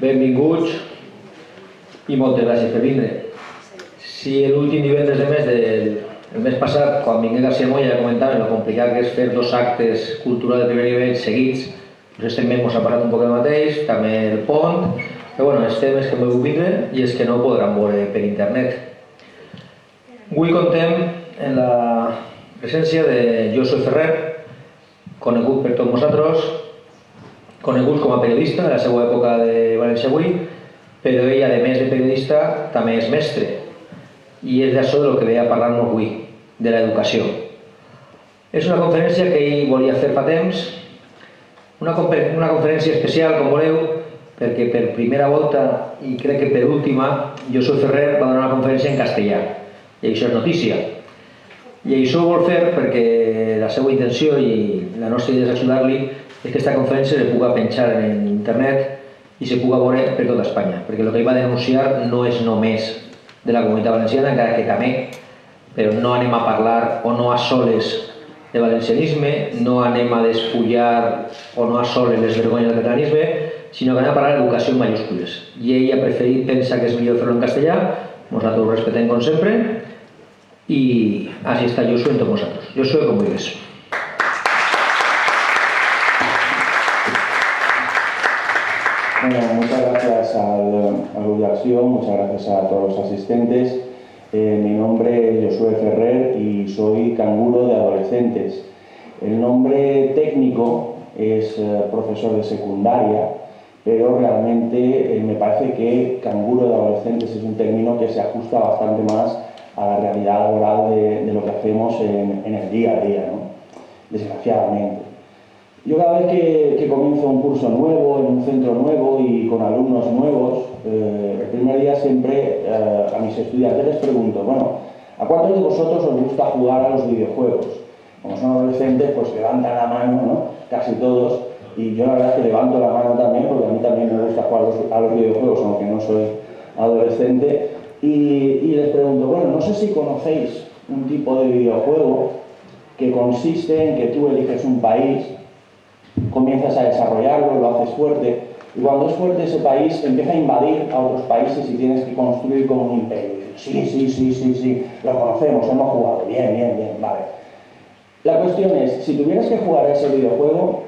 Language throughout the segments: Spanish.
Benvinguts i moltes gràcies per vindre. Si l'últim divendres de mes el mes passat, quan vingué García Moya, ja comentava lo complicat que és fer dos actes culturals de primer nivell seguits, doncs este mes ens ha parlat un poc del mateix, també el pont, però bueno, els temes que m'he vindre i és que no podran veure per internet. Avui contem en la presència de Josué Ferrer, conegut per tots nosaltres, conegut com a periodista de la seva època de València Avui, però ell, a més de periodista, també és mestre. I és d'això del que ve a parlar-nos avui, de l'educació. És una conferència que ell volia fer fa temps, una conferència especial, com voleu, perquè per primera volta, i crec que per última, Josué Ferrer va donar una conferència en castellà. I això és notícia. I això ho vol fer perquè la seva intenció i la nostra idea és ajudar-li és que aquesta conferència se puga penjar en internet i se puga veure per tota Espanya, perquè el que ell va denunciar no és només de la Comunitat Valenciana, encara que també, però no anem a parlar o no a soles de valencianisme, no anem a despullar o no a soles les vergonyes del catalanisme, sinó que anem a parlar d'educació en majúscules. I ell ha preferit, pensa que és millor fer-lo en castellà, nosaltres ho respetem com sempre, i així està Josué amb tots nosaltres. Josué, com vulguis. Bueno, muchas gracias a la delegación, muchas gracias a todos los asistentes. Mi nombre es Josué Ferrer y soy canguro de adolescentes. El nombre técnico es profesor de secundaria, pero realmente me parece que canguro de adolescentes es un término que se ajusta bastante más a la realidad laboral de lo que hacemos en el día a día, ¿no? Desgraciadamente. Yo cada vez que comienzo un curso nuevo, en un centro nuevo y con alumnos nuevos, el primer día siempre a mis estudiantes les pregunto, bueno, ¿a cuántos de vosotros os gusta jugar a los videojuegos? Como son adolescentes, pues levantan la mano, ¿no? Casi todos, y yo la verdad es que levanto la mano también, porque a mí también me gusta jugar a los videojuegos, aunque no soy adolescente, y les pregunto, bueno, no sé si conocéis un tipo de videojuego que consiste en que tú eliges un país, comienzas a desarrollarlo, lo haces fuerte, y cuando es fuerte ese país empieza a invadir a otros países y tienes que construir como un imperio. Sí, lo conocemos, hemos jugado, bien, vale. La cuestión es, si tuvieras que jugar a ese videojuego,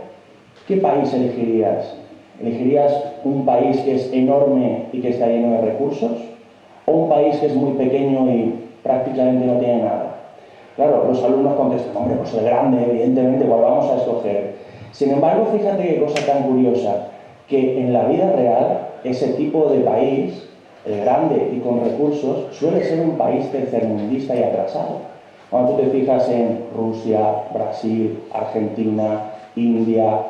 ¿qué país elegirías? ¿Elegirías un país que es enorme y que está lleno de recursos? ¿O un país que es muy pequeño y prácticamente no tiene nada? Claro, los alumnos contestan, hombre, pues el grande, evidentemente, ¿cuál vamos a escoger? Sin embargo, fíjate qué cosa tan curiosa, que en la vida real ese tipo de país, el grande y con recursos, suele ser un país tercermundista y atrasado. Cuando tú te fijas en Rusia, Brasil, Argentina, India,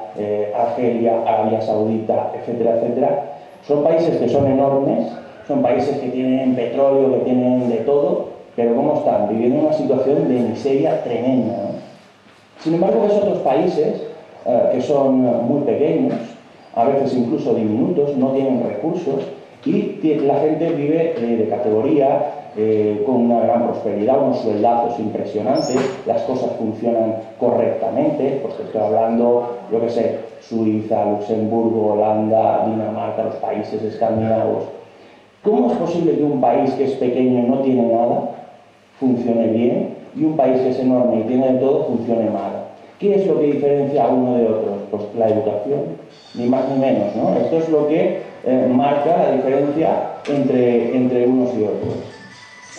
Argelia, Arabia Saudita, etcétera, etcétera, son países que son enormes, son países que tienen petróleo, que tienen de todo, pero ¿cómo están? Viviendo una situación de miseria tremenda, ¿no? Sin embargo, ves otros países que son muy pequeños, a veces incluso diminutos, no tienen recursos y la gente vive de categoría, con una gran prosperidad, unos sueldazos impresionantes, las cosas funcionan correctamente, pues te estoy hablando, yo que sé, Suiza, Luxemburgo, Holanda, Dinamarca, los países escandinavos. ¿Cómo es posible que un país que es pequeño y no tiene nada funcione bien y un país que es enorme y tiene de todo funcione mal? ¿Qué es lo que diferencia a uno de otro? Pues la educación, ni más ni menos, ¿no? Esto es lo que marca la diferencia entre unos y otros.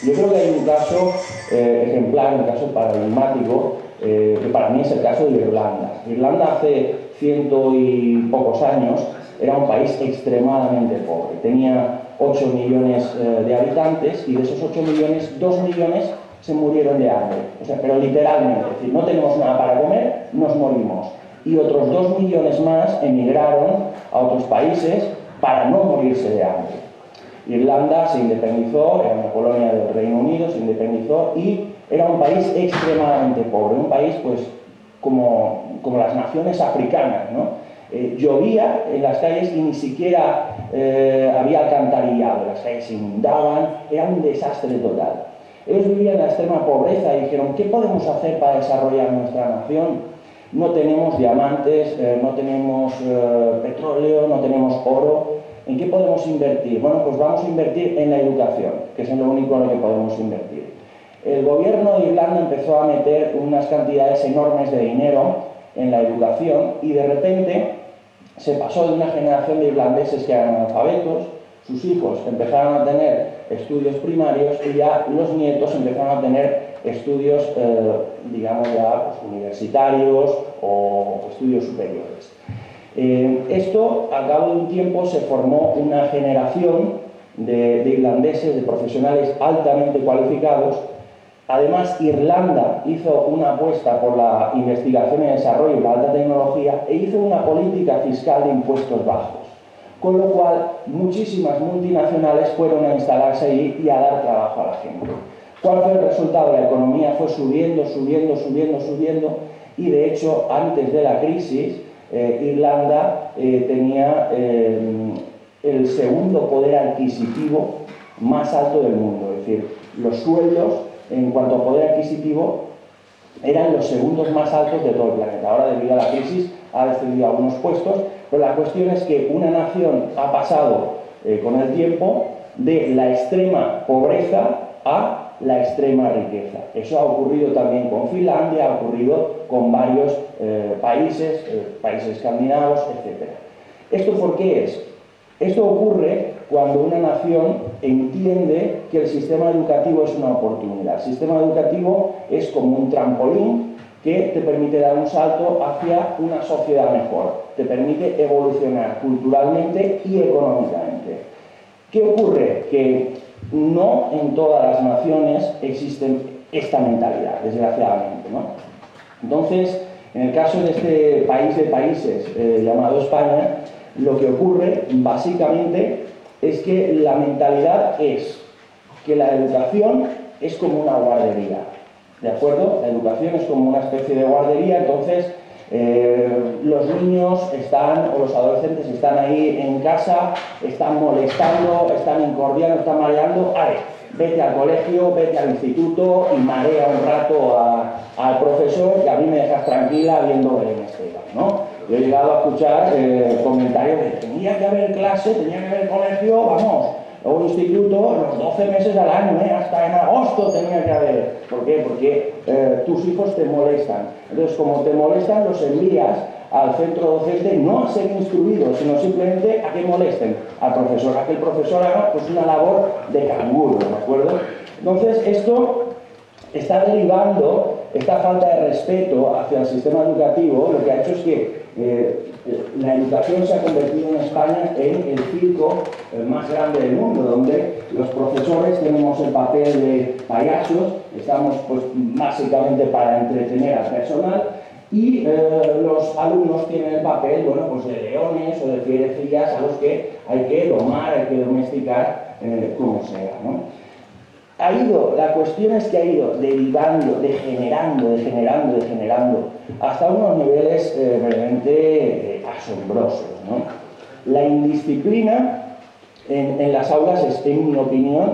Yo creo que hay un caso ejemplar, un caso paradigmático, que para mí es el caso de Irlanda. Irlanda hace 100 y pocos años era un país extremadamente pobre. Tenía 8 millones de habitantes y de esos 8 millones, 2 millones se murieron de hambre, o sea, pero literalmente, es decir, no tenemos nada para comer, nos morimos. Y otros 2 millones más emigraron a otros países para no morirse de hambre. Irlanda se independizó, era una colonia del Reino Unido, se independizó y era un país extremadamente pobre, un país pues como las naciones africanas, ¿no? Llovía en las calles y ni siquiera había alcantarillado, las calles se inundaban, era un desastre total. Ellos vivían en la extrema pobreza y dijeron, ¿qué podemos hacer para desarrollar nuestra nación? No tenemos diamantes, no tenemos petróleo, no tenemos oro, ¿En qué podemos invertir? Bueno, pues vamos a invertir en la educación, que es en lo único en lo que podemos invertir. El gobierno de Irlanda empezó a meter unas cantidades enormes de dinero en la educación y de repente se pasó de una generación de irlandeses que eran analfabetos, sus hijos empezaron a tener estudios primarios y ya los nietos empezaron a tener estudios, digamos ya, pues, universitarios o estudios superiores. Esto, al cabo de un tiempo, se formó una generación de irlandeses, de profesionales altamente cualificados. Además, Irlanda hizo una apuesta por la investigación y desarrollo y la alta tecnología e hizo una política fiscal de impuestos bajos, con lo cual muchísimas multinacionales fueron a instalarse allí y a dar trabajo a la gente. ¿Cuál fue el resultado? La economía fue subiendo, subiendo, subiendo, subiendo y de hecho, antes de la crisis, Irlanda tenía el segundo poder adquisitivo más alto del mundo, es decir, los sueldos en cuanto a poder adquisitivo eran los segundos más altos de todo el planeta. Ahora, debido a la crisis, ha descendido algunos puestos, pero la cuestión es que una nación ha pasado con el tiempo de la extrema pobreza a la extrema riqueza. Eso ha ocurrido también con Finlandia, ha ocurrido con varios países escandinavos, etc. ¿Esto por qué es? Esto ocurre cuando una nación entiende que el sistema educativo es una oportunidad. El sistema educativo es como un trampolín que te permite dar un salto hacia una sociedad mejor, te permite evolucionar culturalmente y económicamente. ¿Qué ocurre? Que no en todas las naciones existe esta mentalidad, desgraciadamente, ¿no? Entonces, en el caso de este país de países llamado España, lo que ocurre básicamente es que la mentalidad es que la educación es como una guardería, ¿de acuerdo? La educación es como una especie de guardería, entonces los niños están, o los adolescentes están ahí en casa, están molestando, están incordiando, están mareando. Vete al colegio, vete al instituto y marea un rato al profesor y a mí me dejas tranquila viendo el Esteban, ¿no? Yo he llegado a escuchar comentarios de tenía que haber clase, tenía que haber colegio, vamos, o instituto los 12 meses al año, hasta en agosto tenía que haber. ¿Por qué? Porque tus hijos te molestan. Entonces, como te molestan, los envías al centro docente no a ser instruidos, sino simplemente a que molesten al profesor, a que el profesor haga pues, una labor de canguro, ¿de acuerdo? Entonces, esto está derivando, esta falta de respeto hacia el sistema educativo, lo que ha hecho es que la educación se ha convertido en España en el circo más grande del mundo, donde los profesores tenemos el papel de payasos, estamos pues, básicamente para entretener al personal, y los alumnos tienen el papel, bueno, pues de leones o de fierecillas a los que hay que domar, hay que domesticar, como sea, ¿no? La cuestión es que ha ido derivando, degenerando hasta unos niveles realmente asombrosos, ¿no? La indisciplina en las aulas es, en mi opinión,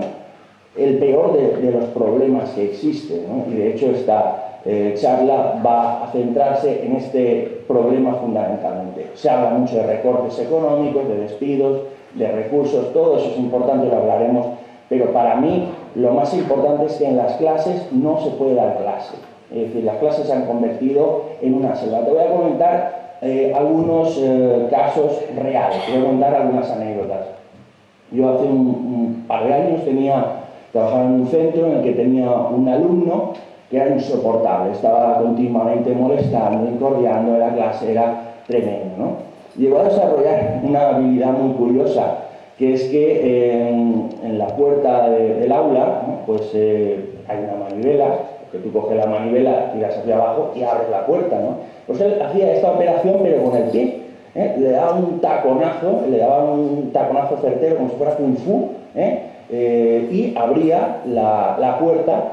el peor de los problemas que existen, ¿no? Y de hecho esta charla va a centrarse en este problema fundamentalmente. Se habla mucho de recortes económicos, de despidos, de recursos, todo eso es importante, lo hablaremos, pero para mí lo más importante es que en las clases no se puede dar clase. Es decir, las clases se han convertido en una selva. Te voy a comentar algunos casos reales, te voy a contar algunas anécdotas. Yo hace un par de años trabajaba en un centro en el que tenía un alumno que era insoportable, estaba continuamente molestando, incordiando, la clase era tremendo, ¿no? Llegó a desarrollar una habilidad muy curiosa, que es que en la puerta del aula, ¿no? Pues hay una manivela, que tú coges la manivela, tiras hacia abajo y abres la puerta, ¿no? Pues él hacía esta operación pero con el pie, le daba un taconazo certero como si fuera kung fu, y abría la puerta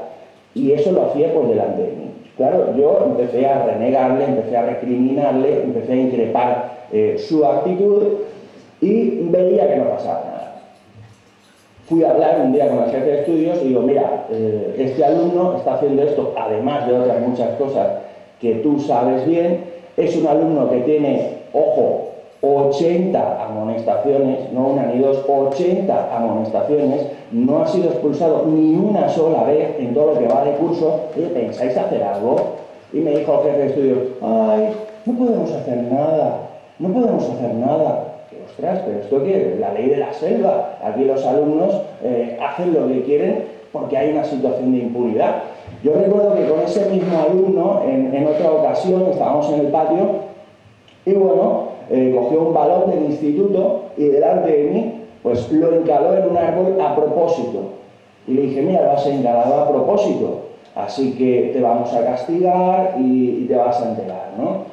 y eso lo hacía por delante de mí. Claro, yo empecé a renegarle, empecé a recriminarle, empecé a increpar su actitud y veía que no pasaba nada. Fui a hablar un día con el jefe de estudios y digo, mira, este alumno está haciendo esto, además de otras muchas cosas que tú sabes bien, es un alumno que tiene, ojo, 80 amonestaciones, no una ni dos, 80 amonestaciones, no ha sido expulsado ni una sola vez en todo lo que va de curso. Oye, ¿pensáis hacer algo? Y me dijo el jefe de estudios, ay, no podemos hacer nada, no podemos hacer nada. Que, ostras, pero esto que es la ley de la selva. Aquí los alumnos hacen lo que quieren porque hay una situación de impunidad. Yo recuerdo que con ese mismo alumno, en otra ocasión, estábamos en el patio y bueno, cogió un balón del instituto y delante de mí, pues lo encaló en un árbol a propósito. Y le dije, mira, lo has encalado a propósito, así que te vamos a castigar y te vas a enterar, ¿no?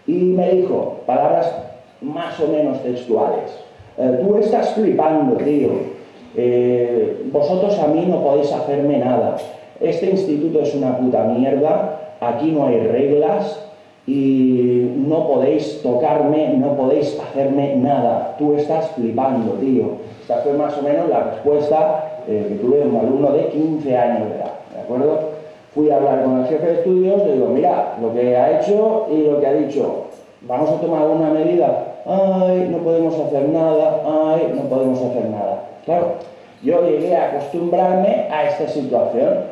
Y me dijo, palabras más o menos textuales, tú estás flipando, tío, vosotros a mí no podéis hacerme nada, este instituto es una puta mierda, aquí no hay reglas y no podéis tocarme, no podéis hacerme nada, tú estás flipando, tío. Esta fue más o menos la respuesta que tuve de un alumno de 15 años de edad, ¿de acuerdo? Fui a hablar con el jefe de estudios, le digo, mira, lo que ha hecho y lo que ha dicho, ¿vamos a tomar alguna medida? Ay, no podemos hacer nada, ay, no podemos hacer nada. Claro, yo llegué a acostumbrarme a esta situación,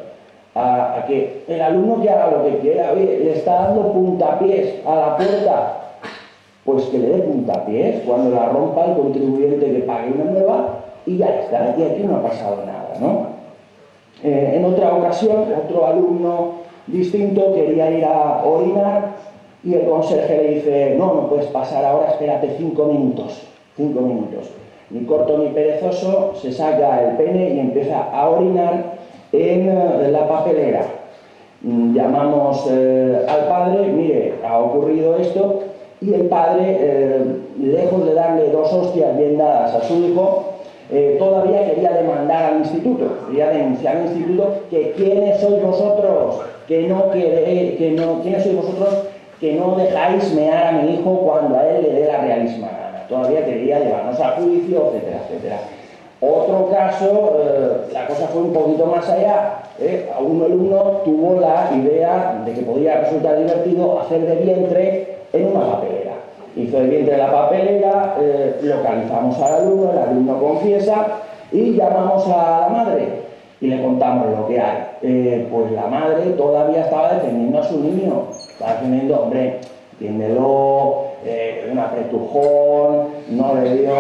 a que el alumno que haga lo que quiera, oye, le está dando puntapiés a la puerta, pues que le dé puntapiés, cuando la rompa el contribuyente que pague una nueva y ya está, y aquí no ha pasado nada, ¿no? En otra ocasión, otro alumno distinto quería ir a orinar y el conserje le dice, no, no puedes pasar ahora, espérate 5 minutos, 5 minutos. Ni corto ni perezoso, se saca el pene y empieza a orinar en la papelera. Llamamos al padre, mire, ha ocurrido esto, y el padre, lejos de darle 2 hostias bien dadas a su hijo, todavía quería demandar al instituto, quería denunciar al instituto que quiénes sois vosotros, quiénes sois vosotros que no dejáis mear a mi hijo cuando a él le dé la realísima gana. Todavía quería llevarnos a juicio, etcétera, etcétera. Otro caso, la cosa fue un poquito más allá. Un alumno tuvo la idea de que podía resultar divertido hacer de vientre en una papelera. Hizo el vientre en la papelera, localizamos al alumno, el alumno confiesa y llamamos a la madre y le contamos lo que hay. Pues la madre todavía estaba defendiendo a su niño, estaba defendiendo, hombre, entiéndelo, un apretujón, no le dio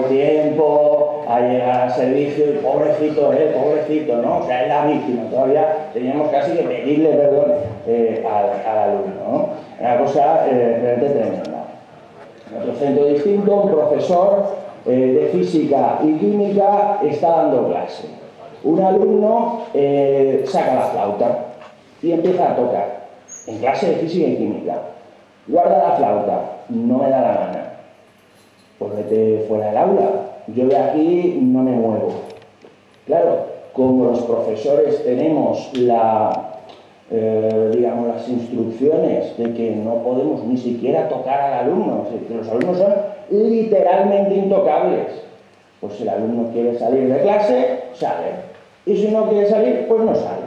tiempo a llegar al servicio y pobrecito, ¿no? O sea, es la víctima, todavía teníamos casi que pedirle perdón al alumno, ¿no? Una cosa realmente tremenda. En otro centro distinto, un profesor de física y química está dando clase. Un alumno saca la flauta y empieza a tocar en clase de física y química. Guarda la flauta, no me da la gana. Pues vete fuera del aula. Yo de aquí no me muevo. Claro, como los profesores tenemos digamos, las instrucciones de que no podemos ni siquiera tocar al alumno, que los alumnos son literalmente intocables. Pues si el alumno quiere salir de clase, sale. Y si no quiere salir, pues no sale.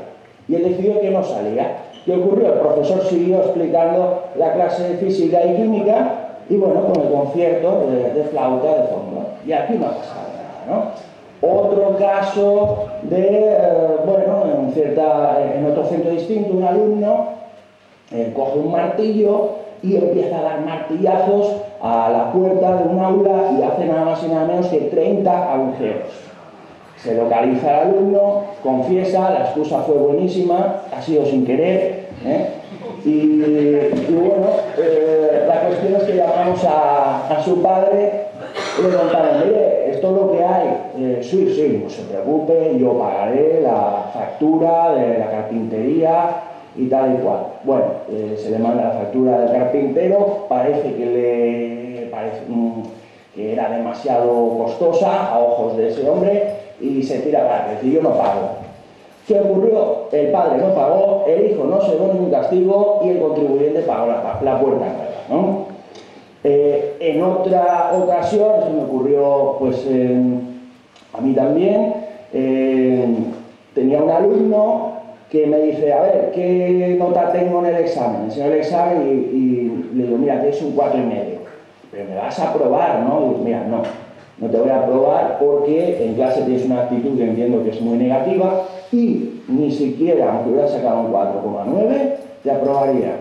Y él decidió que no salía. ¿Qué ocurrió? El profesor siguió explicando la clase de física y química y bueno, con el concierto de flauta de fondo. Y aquí no ha pasado nada, ¿no? Otro caso de, bueno, en otro centro distinto, un alumno coge un martillo y empieza a dar martillazos a la puerta de un aula y hace nada más y nada menos que 30 agujeros. Se localiza al alumno, confiesa, la excusa fue buenísima, ha sido sin querer, y bueno, la cuestión es que llamamos a su padre y le contamos, mire, esto es lo que hay, sí, no se preocupe, yo pagaré la factura de la carpintería y tal y cual. Bueno, se le manda la factura del carpintero, parece que que era demasiado costosa a ojos de ese hombre y se tira para decir, yo no pago. ¿Qué ocurrió? El padre no pagó, el hijo no se dio ningún castigo y el contribuyente pagó la puerta nueva, ¿no? En otra ocasión, esto me ocurrió pues a mí también, tenía un alumno que me dice, a ver, ¿qué nota tengo en el examen? Enseño el examen y le digo, mira, tienes un 4,5. pero me vas a aprobar, ¿no? Y digo, mira, no te voy a aprobar porque en clase tienes una actitud que entiendo que es muy negativa y ni siquiera, aunque hubiera sacado un 4,9, te aprobaría.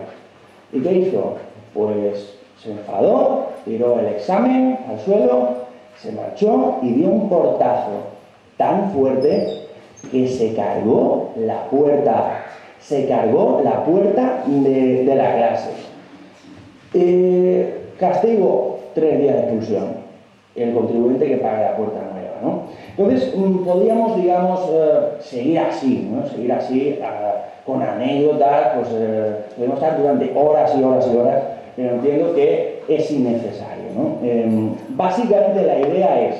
¿Y qué hizo? Pues se enfadó, tiró el examen al suelo, se marchó y dio un portazo tan fuerte que se cargó la puerta. Se cargó la puerta de la clase. Castigo, 3 días de expulsión. El contribuyente que pague la puerta nueva, ¿no? Entonces, podríamos, digamos, seguir así, ¿no? Seguir así, con anécdotas, pues podemos estar durante horas y horas y horas, pero entiendo que es innecesario, ¿no? Básicamente la idea es,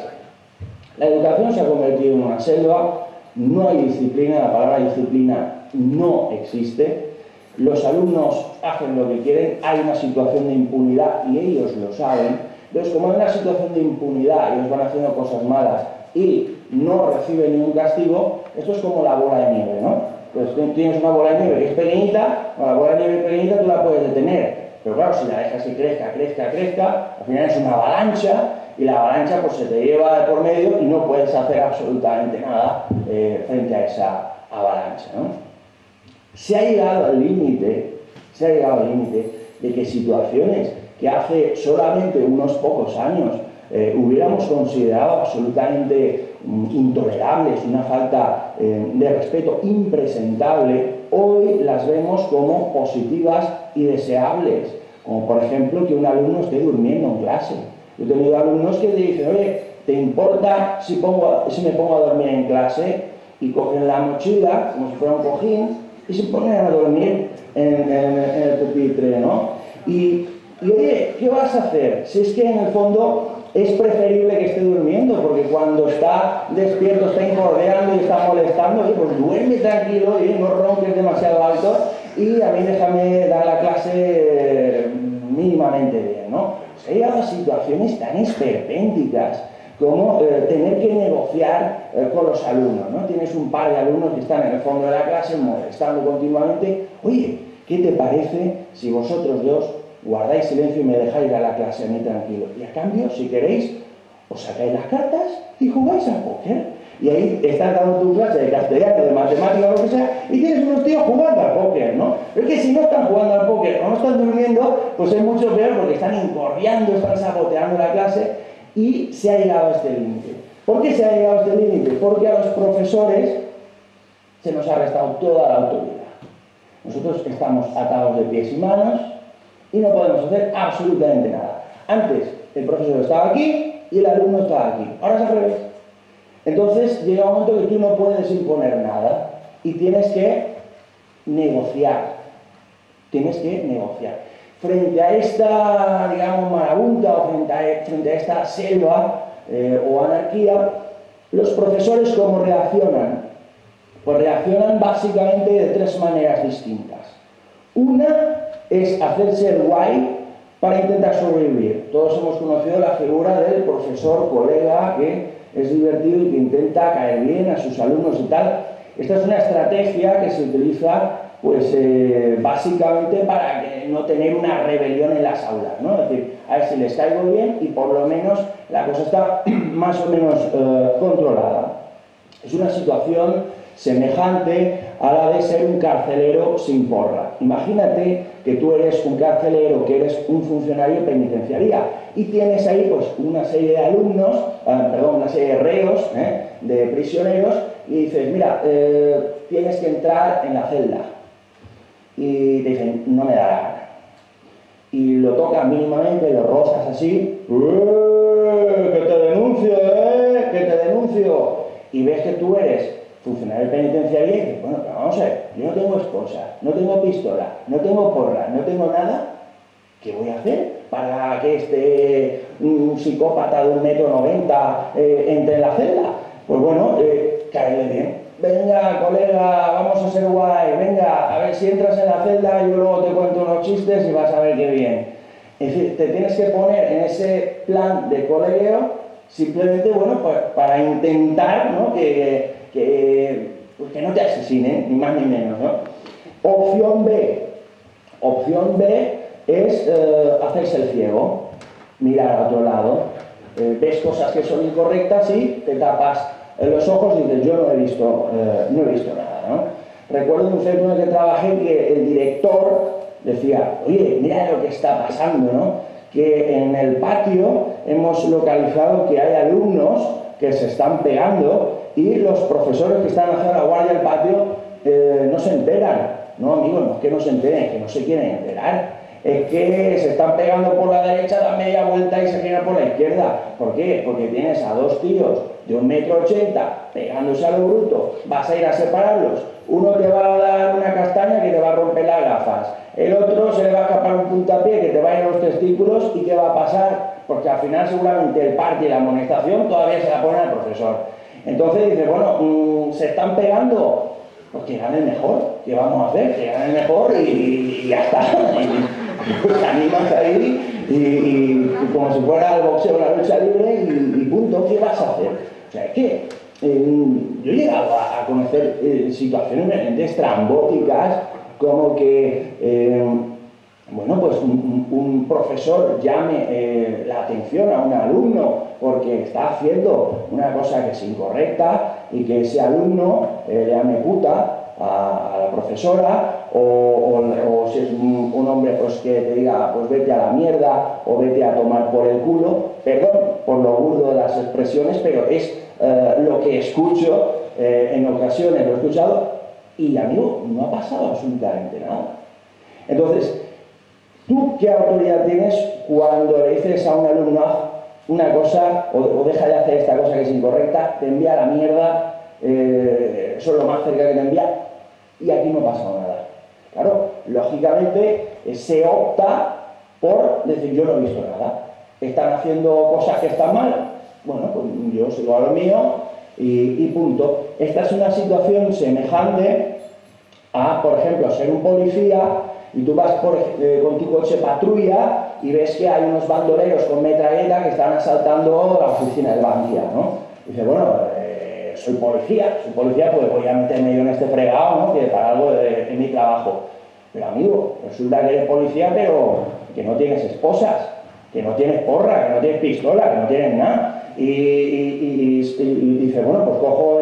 la educación se ha convertido en una selva, no hay disciplina, la palabra disciplina no existe, los alumnos hacen lo que quieren, hay una situación de impunidad y ellos lo saben. Entonces, como hay una situación de impunidad y ellos van haciendo cosas malas y no reciben ningún castigo, esto es como la bola de nieve, ¿no? Pues tú tienes una bola de nieve que es pequeñita, la bola de nieve pequeñita tú la puedes detener, pero claro, si la dejas que crezca, al final es una avalancha y la avalancha pues se te lleva de por medio y no puedes hacer absolutamente nada frente a esa avalancha, ¿no? Se ha llegado al límite de que situaciones que hace solamente unos pocos años hubiéramos considerado absolutamente intolerables, una falta de respeto impresentable, hoy las vemos como positivas y deseables, como por ejemplo que un alumno esté durmiendo en clase. Yo he tenido alumnos que te dicen, oye, ¿te importa si me pongo a dormir en clase? Y cogen la mochila, como si fuera un cojín, y se ponen a dormir en el pupitre, ¿no? Y oye, ¿qué vas a hacer? Si es que en el fondo es preferible que esté durmiendo, porque cuando está despierto, está incordiando y está molestando, oye, pues duerme tranquilo y no ronques demasiado alto y a mí déjame dar la clase mínimamente bien, ¿no? Se ha llegado a situaciones tan esperpénticas como tener que negociar con los alumnos, ¿no? Tienes un par de alumnos que están en el fondo de la clase molestando continuamente. Oye, ¿qué te parece si vosotros dos guardáis silencio y me dejáis a la clase a mí tranquilo? Y a cambio, si queréis, os sacáis las cartas y jugáis al póker. Y ahí estás dando tu clase de castellano, de matemática o lo que sea, y tienes unos tíos jugando al póker, ¿no? Pero es que si no están jugando al póker o no están durmiendo, pues es mucho peor porque están incordiando, están saboteando la clase. Y se ha llegado a este límite. ¿Por qué se ha llegado a este límite? Porque a los profesores se nos ha restado toda la autoridad. Nosotros estamos atados de pies y manos y no podemos hacer absolutamente nada. Antes el profesor estaba aquí y el alumno estaba aquí. Ahora es al revés. Entonces llega un momento que tú no puedes imponer nada y tienes que negociar. Frente a esta, digamos, marabunta o frente a esta selva o anarquía, los profesores ¿cómo reaccionan? Pues reaccionan básicamente de 3 maneras distintas. Una es hacerse el guay para intentar sobrevivir. Todos hemos conocido la figura del profesor, colega, que es divertido y que intenta caer bien a sus alumnos y tal. Esta es una estrategia que se utiliza pues básicamente para no tener una rebelión en las aulas, ¿no? Es decir, a ver si les caigo bien y por lo menos la cosa está más o menos controlada. Es una situación semejante a la de ser un carcelero sin porra. Imagínate que tú eres un carcelero, que eres un funcionario de penitenciaría y tienes ahí pues una serie de alumnos, una serie de reos, de prisioneros, y dices, mira, tienes que entrar en la celda. Y te dicen, no me da la gana. Y lo tocas mínimamente, lo rozas así, ¡que te denuncio, que te denuncio! Y ves que tú eres funcionario penitenciario y dices, bueno, pero vamos a ver, yo no tengo esposa, no tengo pistola, no tengo porra, no tengo nada, ¿qué voy a hacer para que este psicópata de 1,90 m entre en la celda? Pues bueno, caerle bien. Venga, colega, vamos a ser guay, venga, a ver si entras en la celda, yo luego te cuento unos chistes y vas a ver qué bien. Es decir, te tienes que poner en ese plan de colegueo simplemente, bueno, para intentar, ¿no? que no te asesinen, ni más ni menos, ¿no? Opción B es hacerse el ciego. mirar a otro lado. Ves cosas que son incorrectas y te tapas los ojos y dices, yo no he visto nada, ¿no? Recuerdo en un centro en el que trabajé que el director decía, oye, mira lo que está pasando, ¿no? Que en el patio hemos localizado que hay alumnos que se están pegando y los profesores que están haciendo la guardia del patio no se enteran. No, amigos, no es que no se enteren, es que no se quieren enterar. Es que se están pegando por la derecha, dan media vuelta y se giran por la izquierda. ¿Por qué? Porque tienes a dos tíos de 1,80 m pegándose a lo bruto. Vas a ir a separarlos. Uno te va a dar una castaña que te va a romper las gafas. El otro se le va a escapar un puntapié que te va a ir a los testículos. ¿Y qué va a pasar? Porque al final seguramente el parte y la amonestación todavía se la pone al profesor. Entonces dice, bueno, se están pegando, pues que gane el mejor. ¿Qué vamos a hacer? Que gane el mejor y ya está. Pues te animas ahí y como si fuera el boxeo, la lucha libre y punto. ¿Qué vas a hacer? O sea, es que yo he llegado a conocer situaciones realmente estrambóticas, como que, bueno, pues un profesor llame la atención a un alumno porque está haciendo una cosa que es incorrecta y que ese alumno le llame puta a la profesora o si es un hombre pues que te diga pues vete a la mierda o vete a tomar por el culo, perdón por lo burdo de las expresiones, pero es lo que escucho en ocasiones, lo he escuchado y amigo, no ha pasado absolutamente nada. Entonces, ¿tú qué autoridad tienes cuando le dices a un alumno una cosa o deja de hacer esta cosa que es incorrecta, te envía a la mierda, eso es lo más cerca que te envía y aquí no pasa nada? Claro, lógicamente se opta por decir yo no he visto nada. ¿Están haciendo cosas que están mal? Bueno, pues yo sigo a lo mío y punto. Esta es una situación semejante a, por ejemplo, ser un policía y tú vas con tu coche patrulla y ves que hay unos bandoleros con metralleta que están asaltando la oficina del Bankia, ¿no? Y dices, bueno, soy policía, pues voy a meterme yo en este fregado, ¿no? Que para algo de mi trabajo. Pero amigo, resulta que eres policía, pero que no tienes esposas, que no tienes porra, que no tienes pistola, que no tienes nada. Y dice, bueno, pues cojo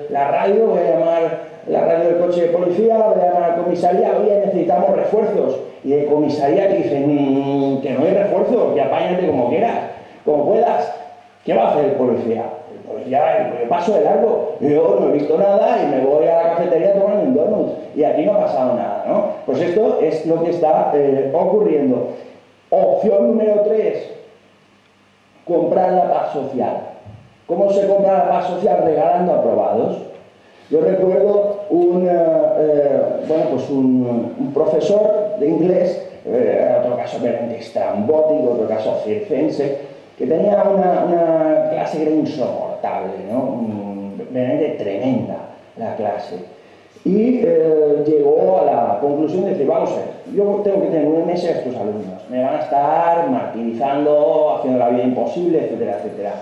la radio, voy a llamar la radio del coche de policía, voy a llamar a la comisaría, oye, necesitamos refuerzos. Y de comisaría te dicen, que no hay refuerzos, que apáñate como quieras, como puedas. ¿Qué va a hacer el policía? El policía, me paso de largo, yo no he visto nada y me voy a la cafetería a tomar un donut. Y aquí no ha pasado nada, ¿no? Pues esto es lo que está ocurriendo. Opción número 3. Comprar la paz social. ¿Cómo se compra la paz social? Regalando aprobados. Yo recuerdo un profesor de inglés, otro caso realmente estrambótico, otro caso circense, que tenía una clase que era insoportable, ¿no? Realmente tremenda la clase. Y llegó a la conclusión de decir, vamos a ver, yo tengo que tener 9 meses a estos alumnos, me van a estar martirizando, haciendo la vida imposible, etcétera, etcétera.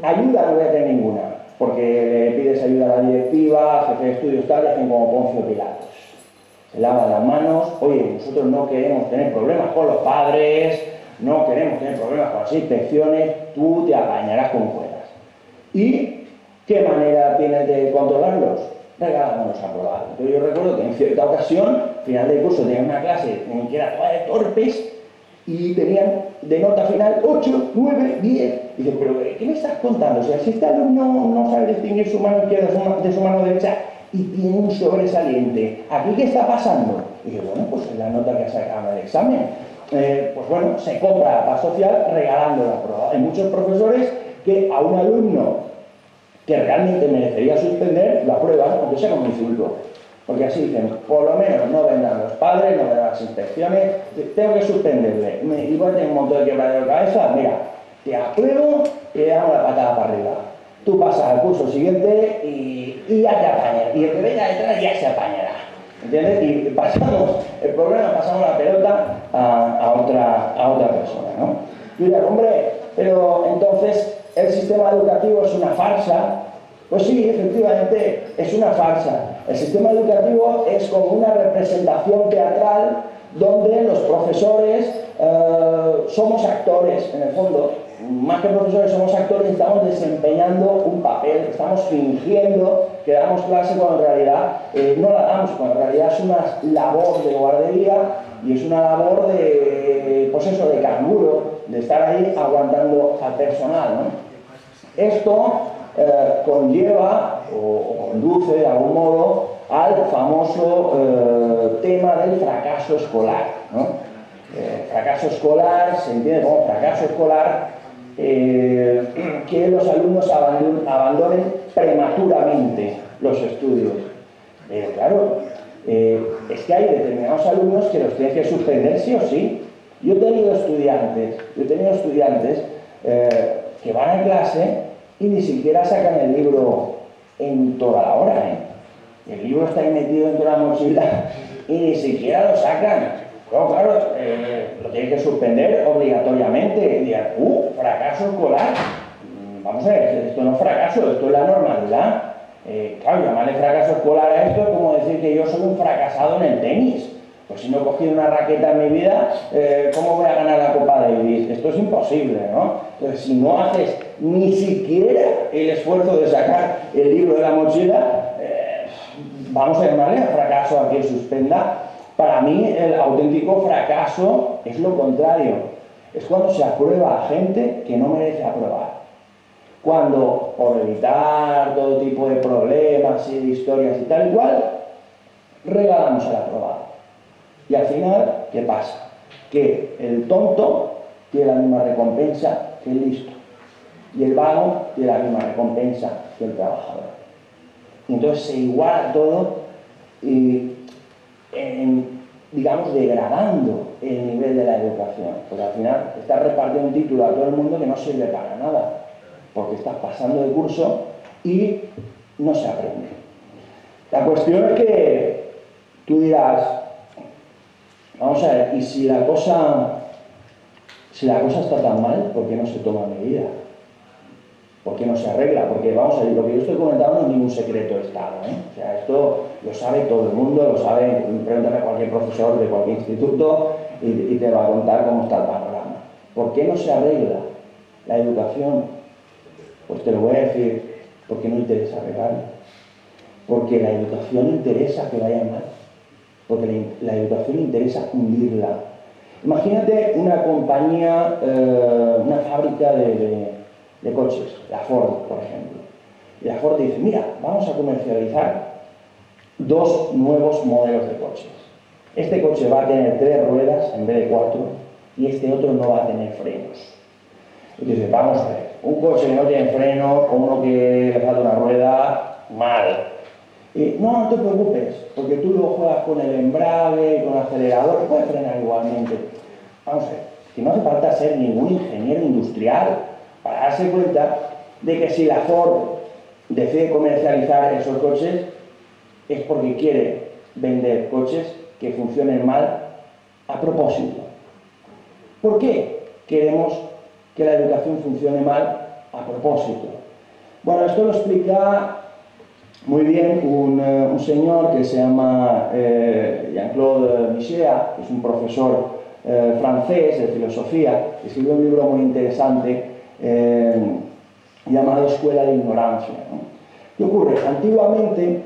Ayuda no voy a tener ninguna, porque le pides ayuda a la directiva, jefe de estudios, tal, y hacen como Poncio Pilatos. Se lavan las manos, oye, nosotros no queremos tener problemas con los padres, no queremos tener problemas con las inspecciones, tú te apañarás como puedas. ¿Y qué manera tienes de controlarlos? Regalamos los aprobados. Entonces yo recuerdo que en cierta ocasión, final del curso, tenían una clase que era toda de torpes y tenían de nota final 8, 9, 10. Y dice, pero ¿qué me estás contando? O sea, si este alumno no sabe distinguir su mano izquierda de su mano derecha y tiene un sobresaliente, ¿aquí qué está pasando? Y dice, bueno, pues es la nota que ha sacado en el examen. Pues bueno, se compra la paz social regalando la prueba. Hay muchos profesores que a un alumno que realmente merecería suspender, lo aprueban, aunque sea como insulto. Porque así dicen, por lo menos no vendrán los padres, no vendrán las inspecciones, tengo que suspenderle. Igual tengo un montón de quebradero de cabeza, mira, te apruebo y le damos la patada para arriba. Tú pasas al curso siguiente y ya te apañas. Y el que venga detrás ya se apañará. ¿Entiendes? Y pasamos el problema, pasamos la pelota a otra persona, ¿no? Y dirás, hombre, pero entonces el sistema educativo es una farsa. Pues sí, efectivamente, es una farsa. El sistema educativo es como una representación teatral donde los profesores somos actores, en el fondo, más que profesores somos actores, estamos desempeñando un papel, estamos fingiendo que damos clase cuando en realidad no la damos, cuando en realidad es una labor de guardería y es una labor de, pues eso, de canguro, de estar ahí aguantando al personal, ¿no? Esto conlleva o conduce de algún modo al famoso tema del fracaso escolar, ¿no? Fracaso escolar se entiende como fracaso escolar que los alumnos abandonen prematuramente los estudios. Claro, es que hay determinados alumnos que los tienes que suspender sí o sí. Yo he tenido estudiantes que van a clase y ni siquiera sacan el libro en toda la hora, ¿eh? El libro está ahí metido dentro de la mochila y ni siquiera lo sacan. Claro, lo tienes que suspender obligatoriamente. Y dirán, fracaso escolar. Vamos a ver, esto no es fracaso, esto es la normalidad. Claro, llamarle fracaso escolar a esto es como decir que yo soy un fracasado en el tenis. Pues si no he cogido una raqueta en mi vida, ¿cómo voy a ganar la Copa Davis? Esto es imposible, ¿no? Entonces, si no haces ni siquiera el esfuerzo de sacar el libro de la mochila, vamos a llamarle fracaso a quien suspenda. Para mí, el auténtico fracaso es lo contrario. Es cuando se aprueba a gente que no merece aprobar. Cuando, por evitar todo tipo de problemas y de historias y tal y cual, regalamos al aprobado. Y al final, ¿qué pasa? Que el tonto tiene la misma recompensa que el listo. Y el vago tiene la misma recompensa que el trabajador. Y entonces se iguala todo y, digamos, degradando el nivel de la educación. Porque al final estás repartiendo un título a todo el mundo que no sirve para nada. Porque estás pasando de curso y no se aprende. La cuestión es que tú dirás, vamos a ver, y si la cosa está tan mal, ¿por qué no se toma medida? ¿Por qué no se arregla? Porque, vamos a ver, lo que yo estoy comentando no es ningún secreto de Estado, ¿eh? O sea, esto lo sabe todo el mundo, lo sabe, pregúntame a cualquier profesor de cualquier instituto y te va a contar cómo está el panorama. ¿Por qué no se arregla la educación? Pues te lo voy a decir, porque no interesa arreglarla. Porque la educación interesa que vaya mal. Porque la educación interesa hundirla. Imagínate una compañía, una fábrica de coches, la Ford, por ejemplo. Y la Ford dice, mira, vamos a comercializar 2 nuevos modelos de coches. Este coche va a tener 3 ruedas en vez de 4 y este otro no va a tener frenos. Y dice, vamos a ver, un coche que no tiene freno, con uno que le falta una rueda, mal. Y no te preocupes, porque tú luego juegas con el embrague, con el acelerador, puedes frenar igualmente. Vamos a ver, que no hace falta ser ningún ingeniero industrial para darse cuenta de que si la Ford decide comercializar esos coches es porque quiere vender coches que funcionen mal a propósito. ¿Por qué queremos que la educación funcione mal a propósito? Bueno, esto lo explica muy bien un señor que se llama Jean-Claude Michéa, que es un profesor francés de filosofía, que escribió un libro muy interesante llamado Escuela de Ignorancia, ¿no? ¿Qué ocurre? Antiguamente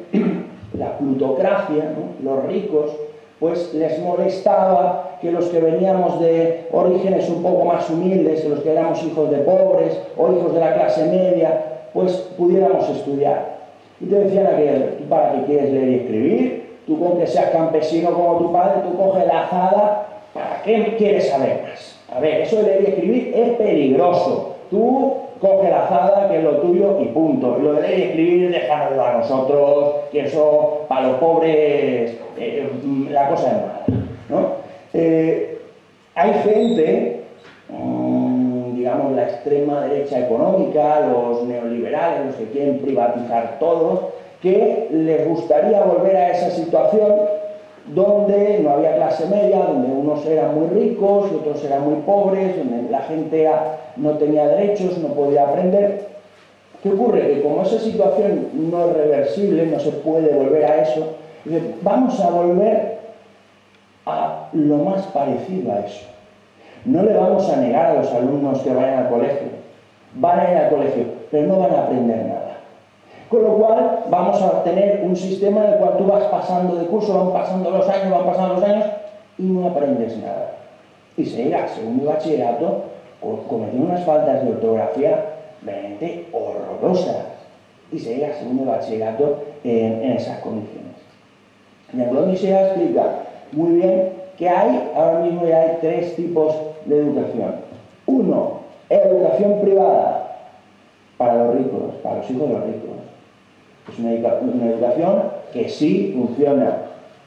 la plutocracia, ¿no? Los ricos, pues les molestaba que los que veníamos de orígenes un poco más humildes, que los que éramos hijos de pobres o hijos de la clase media, pues pudiéramos estudiar. Y te decían aquel, ¿tú para qué quieres leer y escribir? Tú con que seas campesino como tu padre, tú coges la azada, ¿para qué quieres saber más? A ver, eso de leer y escribir es peligroso. Tú coge la azada, que es lo tuyo, y punto. Lo de leer y escribir, déjanoslo a nosotros, que eso, para los pobres, la cosa es mala, ¿no? Hay gente, digamos, la extrema derecha económica, los neoliberales, los que quieren privatizar todo, que les gustaría volver a esa situación donde no había clase media, donde unos eran muy ricos y otros eran muy pobres, donde la gente no tenía derechos, no podía aprender. ¿Qué ocurre? Que como esa situación no es reversible, no se puede volver a eso, vamos a volver a lo más parecido a eso. No le vamos a negar a los alumnos que vayan al colegio. Van a ir al colegio, pero no van a aprender nada. Con lo cual vamos a tener un sistema en el cual tú vas pasando de curso, van pasando los años y no aprendes nada. Y se llega a segundo bachillerato cometiendo unas faltas de ortografía realmente horrorosas. Y se llega a segundo bachillerato en esas condiciones. Jean-Claude Michet explica muy bien que ahora mismo ya hay tres tipos de educación. Uno, educación privada para los ricos, para los hijos de los ricos. Es una educación que sí funciona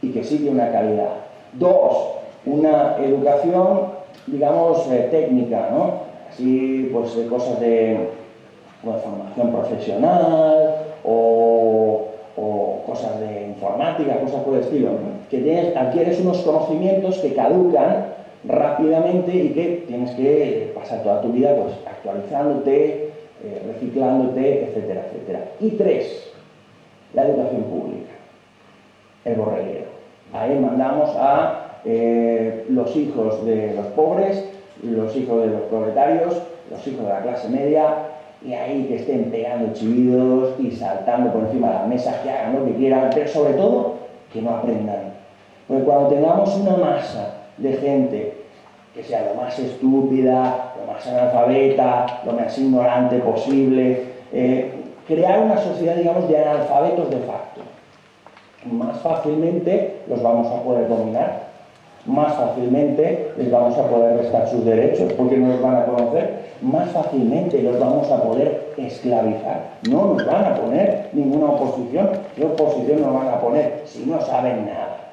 y que sí tiene una calidad. Dos, una educación, digamos, técnica, ¿no? Así, pues, cosas de formación profesional o cosas de informática, cosas por el estilo, ¿no? Que adquieres unos conocimientos que caducan rápidamente y que tienes que pasar toda tu vida pues, actualizándote, reciclándote, etcétera, etcétera. Y tres, la educación pública, el borreguero. Ahí mandamos a los hijos de los pobres, los hijos de los proletarios, los hijos de la clase media, y ahí que estén pegando chividos y saltando por encima de las mesas, que hagan lo que quieran, pero sobre todo que no aprendan. Porque cuando tengamos una masa de gente que sea lo más estúpida, lo más analfabeta, lo más ignorante posible, crear una sociedad, digamos, de analfabetos de facto. Más fácilmente los vamos a poder dominar, más fácilmente les vamos a poder restar sus derechos porque no los van a conocer, más fácilmente los vamos a poder esclavizar. No nos van a poner ninguna oposición, ¿qué oposición nos van a poner si no saben nada?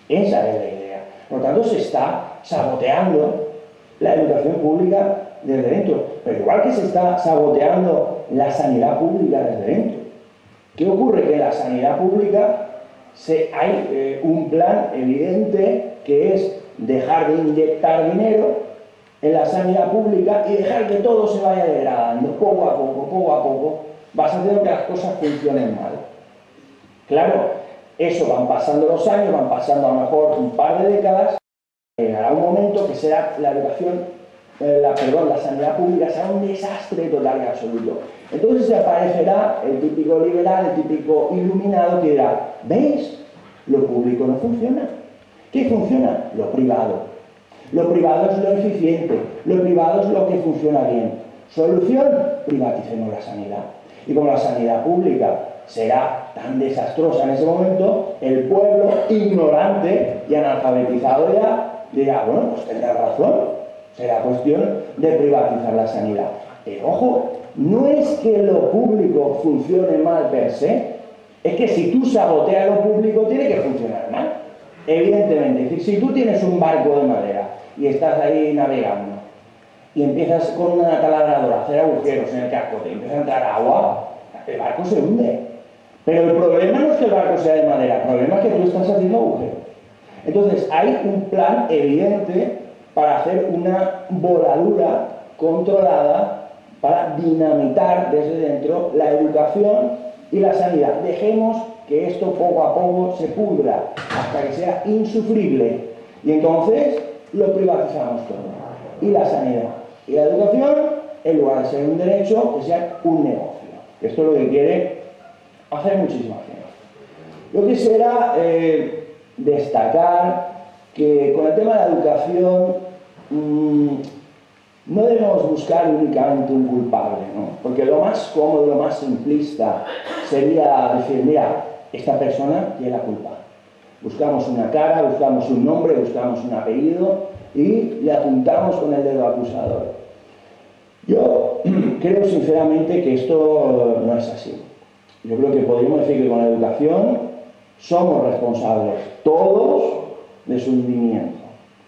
Esa es la idea. Por lo tanto, se está saboteando la educación pública desde dentro, pero igual que se está saboteando la sanidad pública desde dentro. ¿Qué ocurre? Que en la sanidad pública hay un plan evidente que es dejar de inyectar dinero en la sanidad pública y dejar que todo se vaya degradando poco a poco, vas haciendo que las cosas funcionen mal. Claro, eso van pasando los años, van pasando a lo mejor un par de décadas, llegará un momento que será la sanidad pública será un desastre total y absoluto. Entonces se aparecerá el típico liberal, el típico iluminado que dirá, ¿veis? Lo público no funciona. ¿Qué funciona? Lo privado. Lo privado es lo eficiente, lo privado es lo que funciona bien. Solución, privaticemos la sanidad. Y como la sanidad pública será tan desastrosa en ese momento, el pueblo, ignorante y analfabetizado ya, dirá, bueno, pues tendrá razón, será cuestión de privatizar la sanidad. Pero ojo, no es que lo público funcione mal per se, es que si tú saboteas lo público tiene que funcionar mal. Evidentemente, es decir, si tú tienes un barco de madera y estás ahí navegando y empiezas con una taladradora a hacer agujeros en el cascote y empieza a entrar agua, el barco se hunde. Pero el problema no es que el barco sea de madera, el problema es que tú estás haciendo agujeros. Entonces hay un plan evidente para hacer una voladura controlada para dinamitar desde dentro la educación y la sanidad. Dejemos que esto poco a poco se pudra hasta que sea insufrible y entonces lo privatizamos todo. Y la sanidad y la educación, en lugar de ser un derecho, que sea un negocio. Esto es lo que quiere hacer muchísima gente. Yo quisiera destacar que con el tema de la educación no debemos buscar únicamente un culpable, ¿no? Porque lo más cómodo, lo más simplista sería decir, mira, esta persona tiene la culpa. Buscamos una cara, buscamos un nombre, buscamos un apellido y le apuntamos con el dedo acusador. Yo creo sinceramente que esto no es así. Yo creo que podríamos decir que con la educación somos responsables todos de su hundimiento.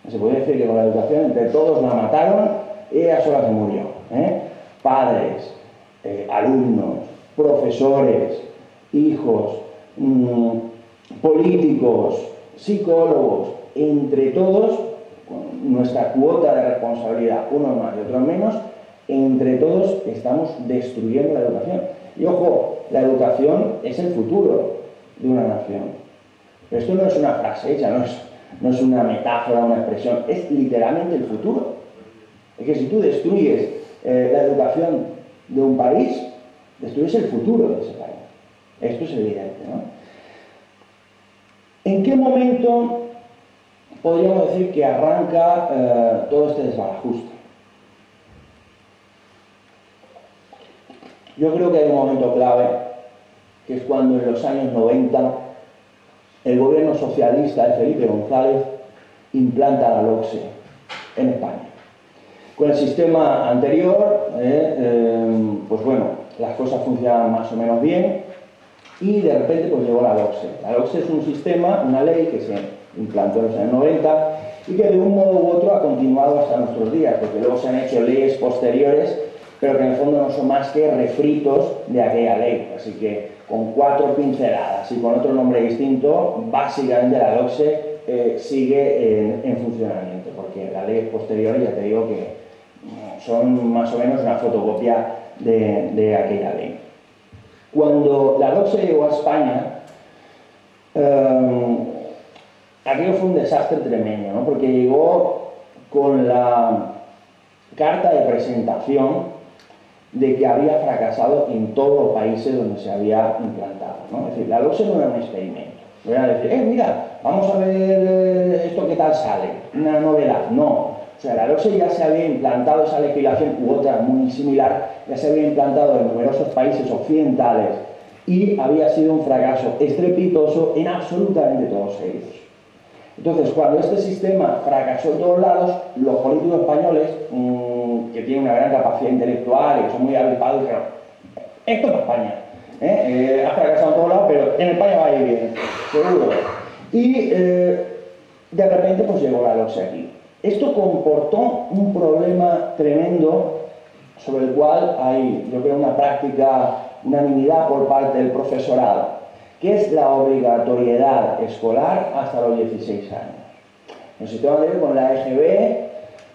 Se puede decir que con la educación entre todos la mataron y ella sola se murió. Padres, alumnos, profesores, hijos, políticos, psicólogos, entre todos, con nuestra cuota de responsabilidad, unos más y otros menos, entre todos estamos destruyendo la educación. Y ojo, la educación es el futuro de una nación. Pero esto no es una frase hecha, no es una metáfora, una expresión, es literalmente el futuro. Es que si tú destruyes la educación de un país, destruyes el futuro de ese país. Esto es evidente, ¿no? ¿En qué momento podríamos decir que arranca todo este desbarajuste? Yo creo que hay un momento clave, que es cuando en los años 90 el gobierno socialista de Felipe González implanta la LOCSE en España. Con el sistema anterior, pues bueno, las cosas funcionaban más o menos bien y de repente pues llegó la LOCSE. La LOCSE es un sistema, una ley que se implantó en los años 90 y que de un modo u otro ha continuado hasta nuestros días, porque luego se han hecho leyes posteriores, pero que en el fondo no son más que refritos de aquella ley. Así que con 4 pinceladas y con otro nombre distinto, básicamente la LOCSE sigue en funcionamiento, porque las leyes posteriores, ya te digo que son más o menos una fotocopia de aquella ley. Cuando la LOCSE llegó a España, aquello fue un desastre tremendo, ¿no? Porque llegó con la carta de presentación de que había fracasado en todos los países donde se había implantado, ¿no? Es decir, la LOCSE no era un experimento. No era decir, mira, vamos a ver esto qué tal sale, una novedad. No. O sea, la LOCSE ya se había implantado, esa legislación u otra muy similar, ya se había implantado en numerosos países occidentales y había sido un fracaso estrepitoso en absolutamente todos ellos. Entonces, cuando este sistema fracasó en todos lados, los políticos españoles, que tienen una gran capacidad intelectual y que son muy avispados, dijeron, esto es España. Ha fracasado en todos lados, pero en España va a ir bien, seguro. Y de repente pues llegó la LOCSE aquí. Esto comportó un problema tremendo sobre el cual hay, yo creo, una práctica unanimidad por parte del profesorado, que es la obligatoriedad escolar hasta los 16 años. En el sistema anterior, con la EGB,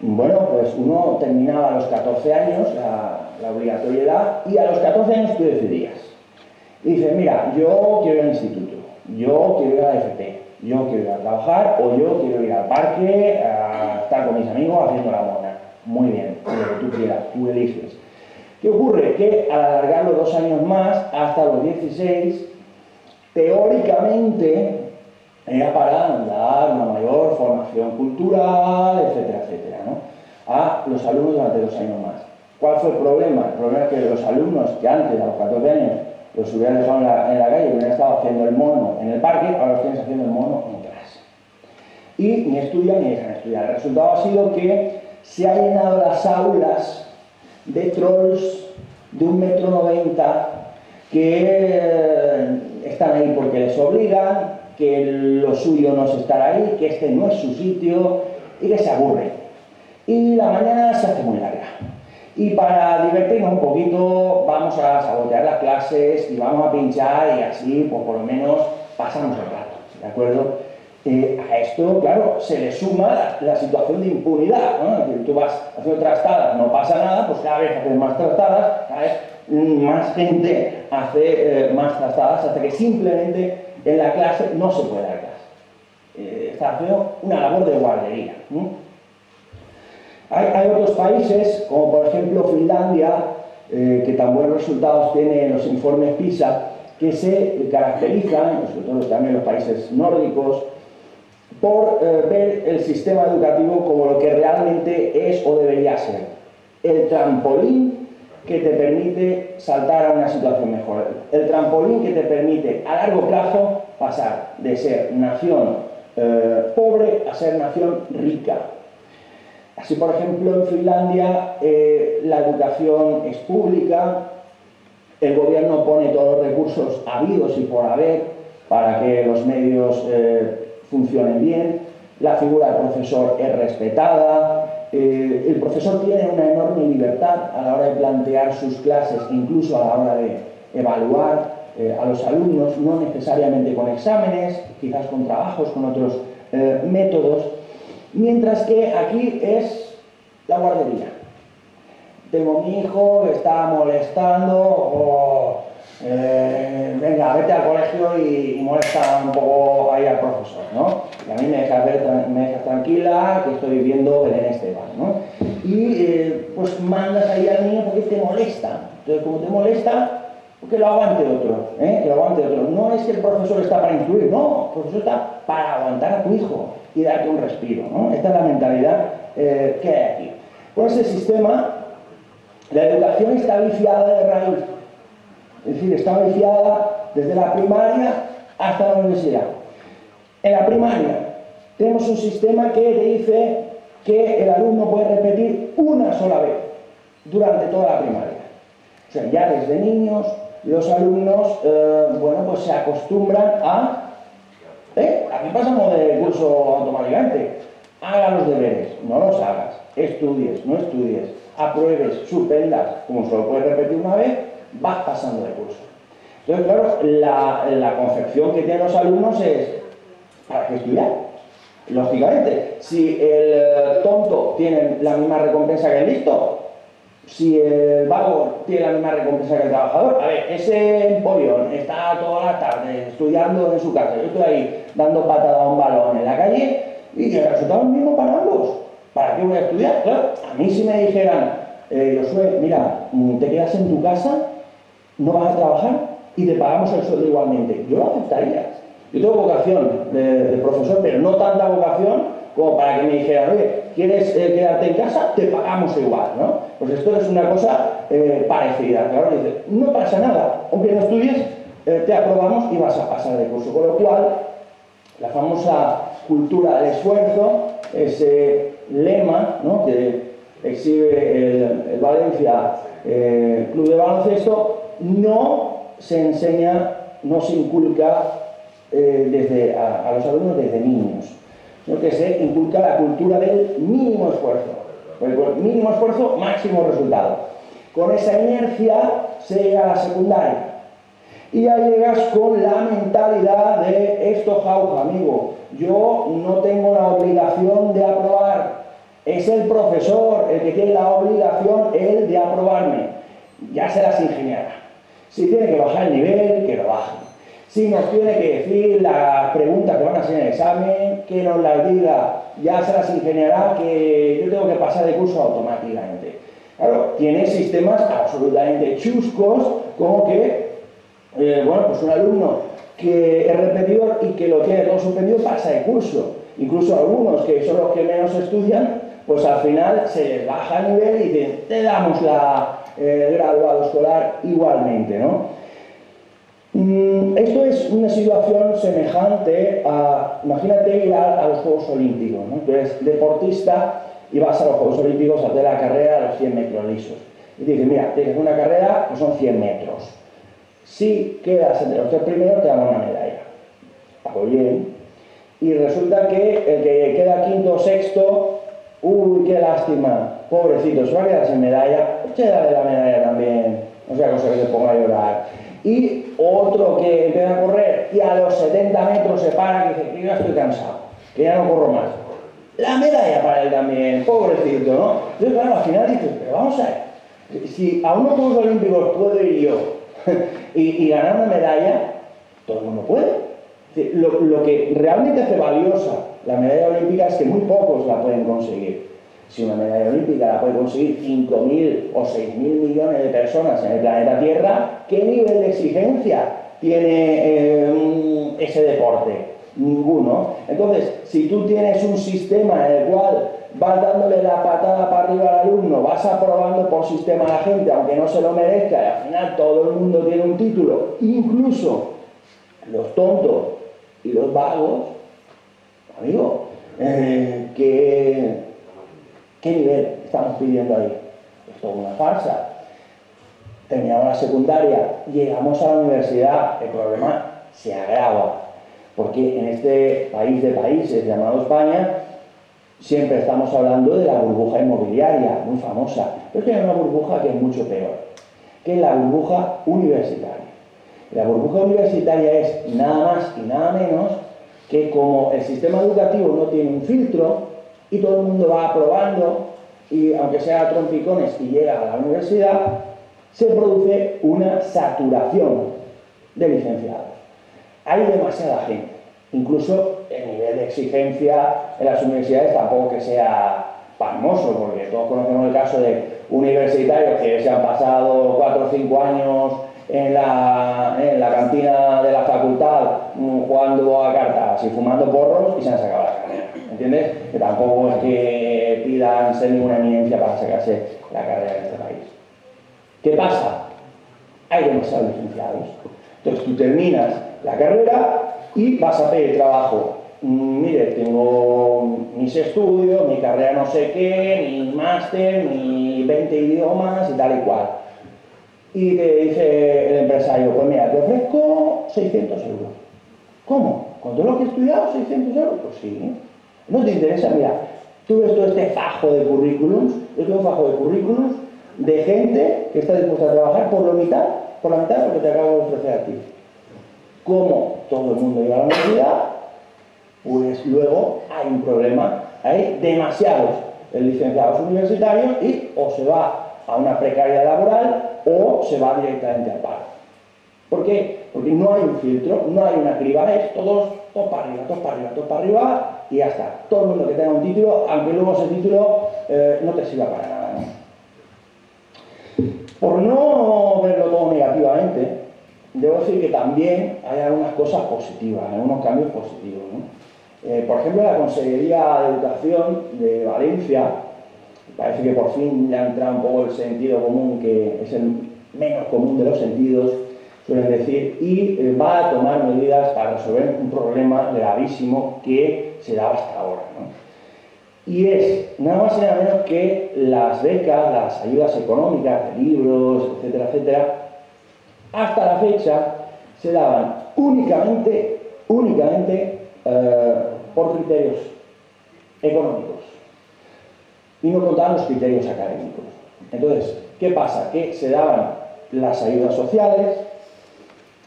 bueno, pues uno terminaba a los 14 años la obligatoriedad y a los 14 años tú decidías. Y dices, mira, yo quiero ir al instituto, yo quiero ir a la FP, yo quiero ir a trabajar o yo quiero ir al parque a estar con mis amigos haciendo la mona. Muy bien, lo que tú quieras, tú eliges. ¿Qué ocurre? Que al alargarlo 2 años más, hasta los 16, teóricamente era para dar una mayor formación cultural, etcétera, etcétera, ¿no? A los alumnos durante 2 años más. ¿Cuál fue el problema? El problema es que los alumnos que antes, a los 14 años, los hubieran dejado en la calle, hubieran estado haciendo el mono en el parque, ahora los tienes haciendo el mono en clase. Y ni estudian ni dejan estudiar. El resultado ha sido que se han llenado las aulas de trolls de 1,90 m que están ahí porque les obligan, que lo suyo no es estar ahí, que este no es su sitio y que se aburren. Y la mañana se hace muy larga. Y para divertirnos un poquito vamos a sabotear las clases y vamos a pinchar y así pues por lo menos pasamos el rato, ¿de acuerdo? A esto, claro, se le suma la situación de impunidad, ¿no? Que tú vas haciendo trastadas, no pasa nada, pues cada vez haces más trastadas, cada vez más gente hace más trastadas hasta que simplemente en la clase no se puede dar clase. Está haciendo una labor de guardería, ¿no? Hay otros países, como por ejemplo Finlandia, que tan buenos resultados tiene en los informes PISA, que se caracterizan, sobre todo también los países nórdicos, por ver el sistema educativo como lo que realmente es o debería ser. El trampolín que te permite saltar a una situación mejor. El trampolín que te permite a largo plazo pasar de ser nación pobre a ser nación rica. Así, por ejemplo, en Finlandia la educación es pública, el gobierno pone todos los recursos habidos y por haber para que los medios funcionen bien, la figura del profesor es respetada, el profesor tiene una enorme libertad a la hora de plantear sus clases, incluso a la hora de evaluar a los alumnos, no necesariamente con exámenes, quizás con trabajos, con otros métodos. Mientras que aquí es la guardería. Tengo mi hijo que está molestando, venga, vete al colegio y molesta un poco ahí al profesor, ¿no? Y a mí me dejas tranquila, que estoy viendo Belén Esteban, ¿no? Y pues mandas ahí al niño porque te molesta. Entonces, como te molesta, que lo aguante otro, que lo aguante otro. No es que el profesor está para instruir, no, el profesor está para aguantar a tu hijo y darte un respiro, ¿no? Esta es la mentalidad que hay aquí. Con este sistema, la educación está viciada de raíz. Es decir, está viciada desde la primaria hasta la universidad. En la primaria tenemos un sistema que te dice que el alumno puede repetir una sola vez durante toda la primaria. O sea, ya desde niños los alumnos, bueno, pues se acostumbran a... Aquí pasamos de curso automáticamente. Haga los deberes, no los hagas. Estudies, no estudies. Apruebes, suspendas. Como solo puedes repetir una vez, vas pasando de curso. Entonces, claro, la concepción que tienen los alumnos es: ¿para qué estudiar? Lógicamente, si el tonto tiene la misma recompensa que el listo, si el vago tiene la misma recompensa que el trabajador, a ver, ese empollón está toda la tarde estudiando en su casa, yo estoy ahí dando patada a un balón en la calle y el resultado es el mismo para ambos. ¿Para qué voy a estudiar? Claro, a mí si me dijeran, Josué, mira, te quedas en tu casa, no vas a trabajar y te pagamos el sueldo igualmente, yo lo aceptaría. Yo tengo vocación de profesor, pero no tanta vocación como para que me dijeran, oye, ¿quieres quedarte en casa? Te pagamos igual, ¿no? Pues esto es una cosa parecida. Claro, dice, no pasa nada, aunque no estudies, te aprobamos y vas a pasar de curso. Con lo cual, la famosa cultura del esfuerzo, ese lema, ¿no?, que exhibe el Valencia Club de Baloncesto, no se enseña, no se inculca a los alumnos desde niños, sino que se inculca la cultura del mínimo esfuerzo. Con mínimo esfuerzo, máximo resultado. Con esa inercia se llega a la secundaria y ya llegas con la mentalidad de esto jauja, amigo, yo no tengo la obligación de aprobar, es el profesor el que tiene la obligación, él, de aprobarme. Ya se las ingeniará. Si tiene que bajar el nivel, que lo baje. Si nos tiene que decir las preguntas que van a ser en el examen, que nos las diga, ya se las ingeniará, que yo tengo que pasar de curso automáticamente. Claro, tiene sistemas absolutamente chuscos, como que, bueno, pues un alumno que es repetidor y que lo tiene todo suspendido pasa de curso. Incluso algunos que son los que menos estudian, pues al final se les baja el nivel y dicen, te damos el graduado escolar igualmente, ¿no? Esto es una situación semejante a, imagínate ir a los Juegos Olímpicos, ¿no? Tú eres deportista y vas a los Juegos Olímpicos a hacer la carrera a los 100 metros lisos. Y te dicen, mira, tienes una carrera que son 100 metros. Si quedas entre los 3 primeros te dan una medalla. Pues bien. Y resulta que el que queda quinto o sexto, uy, qué lástima, pobrecito, se va a quedar sin medalla, pues dale la medalla también, no sea cosa que se ponga a llorar. Y otro que empieza a correr y a los 70 metros se para y dice, que ya estoy cansado, que ya no corro más. La medalla para él también, pobrecito, ¿no? Entonces, claro, al final dices, pero vamos a ver, si a unos Juegos Olímpicos puedo ir yo y ganar una medalla, todo el mundo puede. Lo que realmente hace valiosa la medalla olímpica es que muy pocos la pueden conseguir. Si una medalla olímpica la puede conseguir 5.000 o 6.000 millones de personas en el planeta Tierra, ¿qué nivel de exigencia tiene ese deporte? Ninguno. Entonces, si tú tienes un sistema en el cual vas dándole la patada para arriba al alumno, vas aprobando por sistema a la gente, aunque no se lo merezca, y al final todo el mundo tiene un título, incluso los tontos y los vagos, amigo, ¿qué nivel estamos pidiendo ahí? Es toda una farsa. Terminamos la secundaria, llegamos a la universidad, el problema se agrava, porque en este país de países llamado España, siempre estamos hablando de la burbuja inmobiliaria, muy famosa, pero tiene una burbuja que es mucho peor, que es la burbuja universitaria. La burbuja universitaria es nada más y nada menos que como el sistema educativo no tiene un filtro y todo el mundo va aprobando y aunque sea a trompicones y llega a la universidad, se produce una saturación de licenciados. Hay demasiada gente. Incluso el nivel de exigencia en las universidades tampoco que sea pasmoso, porque todos conocemos el caso de universitarios que se han pasado 4 o 5 años en la cantina de la facultad jugando a cartas y fumando porros y se han sacado la carrera, ¿entiendes? Que tampoco es que pidan ser ninguna eminencia para sacarse la carrera en este país. ¿Qué pasa? Hay demasiados licenciados. Entonces tú terminas la carrera y vas a pedir trabajo. Mire, tengo mis estudios, mi carrera no sé qué, mi máster, mi 20 idiomas y tal y cual. Y te dice el empresario, pues mira, te ofrezco 600 euros. ¿Cómo? ¿Con todo lo que he estudiado, 600 euros? Pues sí. ¿No te interesa? Mira, tú ves todo este fajo de currículums, yo tengo un fajo de currículums de gente que está dispuesta a trabajar por la mitad de lo que te acabo de ofrecer a ti. Como todo el mundo llega a la universidad, pues luego hay un problema. Hay demasiados licenciados universitarios y o se va a una precariedad laboral o se va directamente al paro. ¿Por qué? Porque no hay un filtro, no hay una criba, es todos para arriba, todos para arriba, todos para arriba y ya está. Todo el mundo que tenga un título, aunque luego ese título no te sirva para nada, ¿no? Por no verlo todo negativamente, debo decir que también hay algunas cosas positivas, algunos cambios positivos, ¿no? Por ejemplo, la Consejería de Educación de Valencia, parece que por fin le ha entrado un poco el sentido común, que es el menos común de los sentidos, suelen decir, y va a tomar medidas para resolver un problema gravísimo que se daba hasta ahora, ¿no? Y es nada más y nada menos que las becas, las ayudas económicas de libros, etcétera, etcétera, hasta la fecha se daban únicamente por criterios económicos y no contaban los criterios académicos. Entonces, ¿qué pasa? Que se daban las ayudas sociales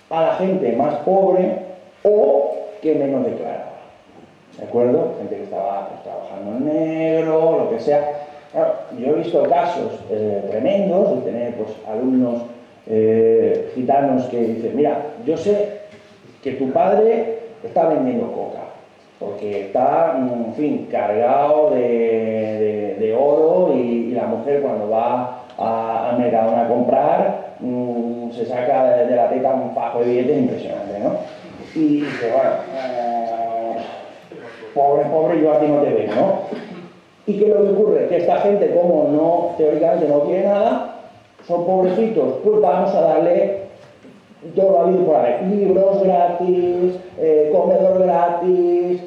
a la gente más pobre o que menos declaraba. ¿De acuerdo? Gente que estaba pues, trabajando en negro, lo que sea. Claro, yo he visto casos tremendos de tener pues, alumnos gitanos que dicen, mira, yo sé que tu padre está vendiendo coca, porque está, en fin, cargado de oro y la mujer cuando va al Mercadona a comprar se saca de la teta un fajo de billetes impresionante, ¿no? Y dice, bueno, pobre, yo aquí no te veo, ¿no? ¿Y qué es lo que ocurre? Que esta gente, como no, teóricamente no tiene nada, son pobrecitos, pues vamos a darle todo lo habido por haber, libros gratis, comedor gratis,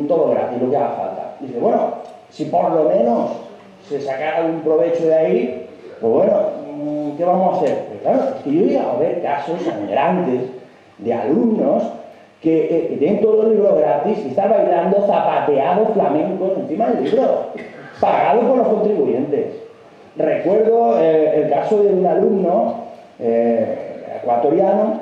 todo gratis, lo que haga falta. Dice, bueno, si por lo menos se sacara algún provecho de ahí, pues bueno, ¿qué vamos a hacer? Pues claro, es que yo he llegado a ver casos sangrantes de alumnos que tienen todos los libros gratis y están bailando zapateados flamencos encima del libro, pagados por los contribuyentes. Recuerdo el caso de un alumno ecuatoriano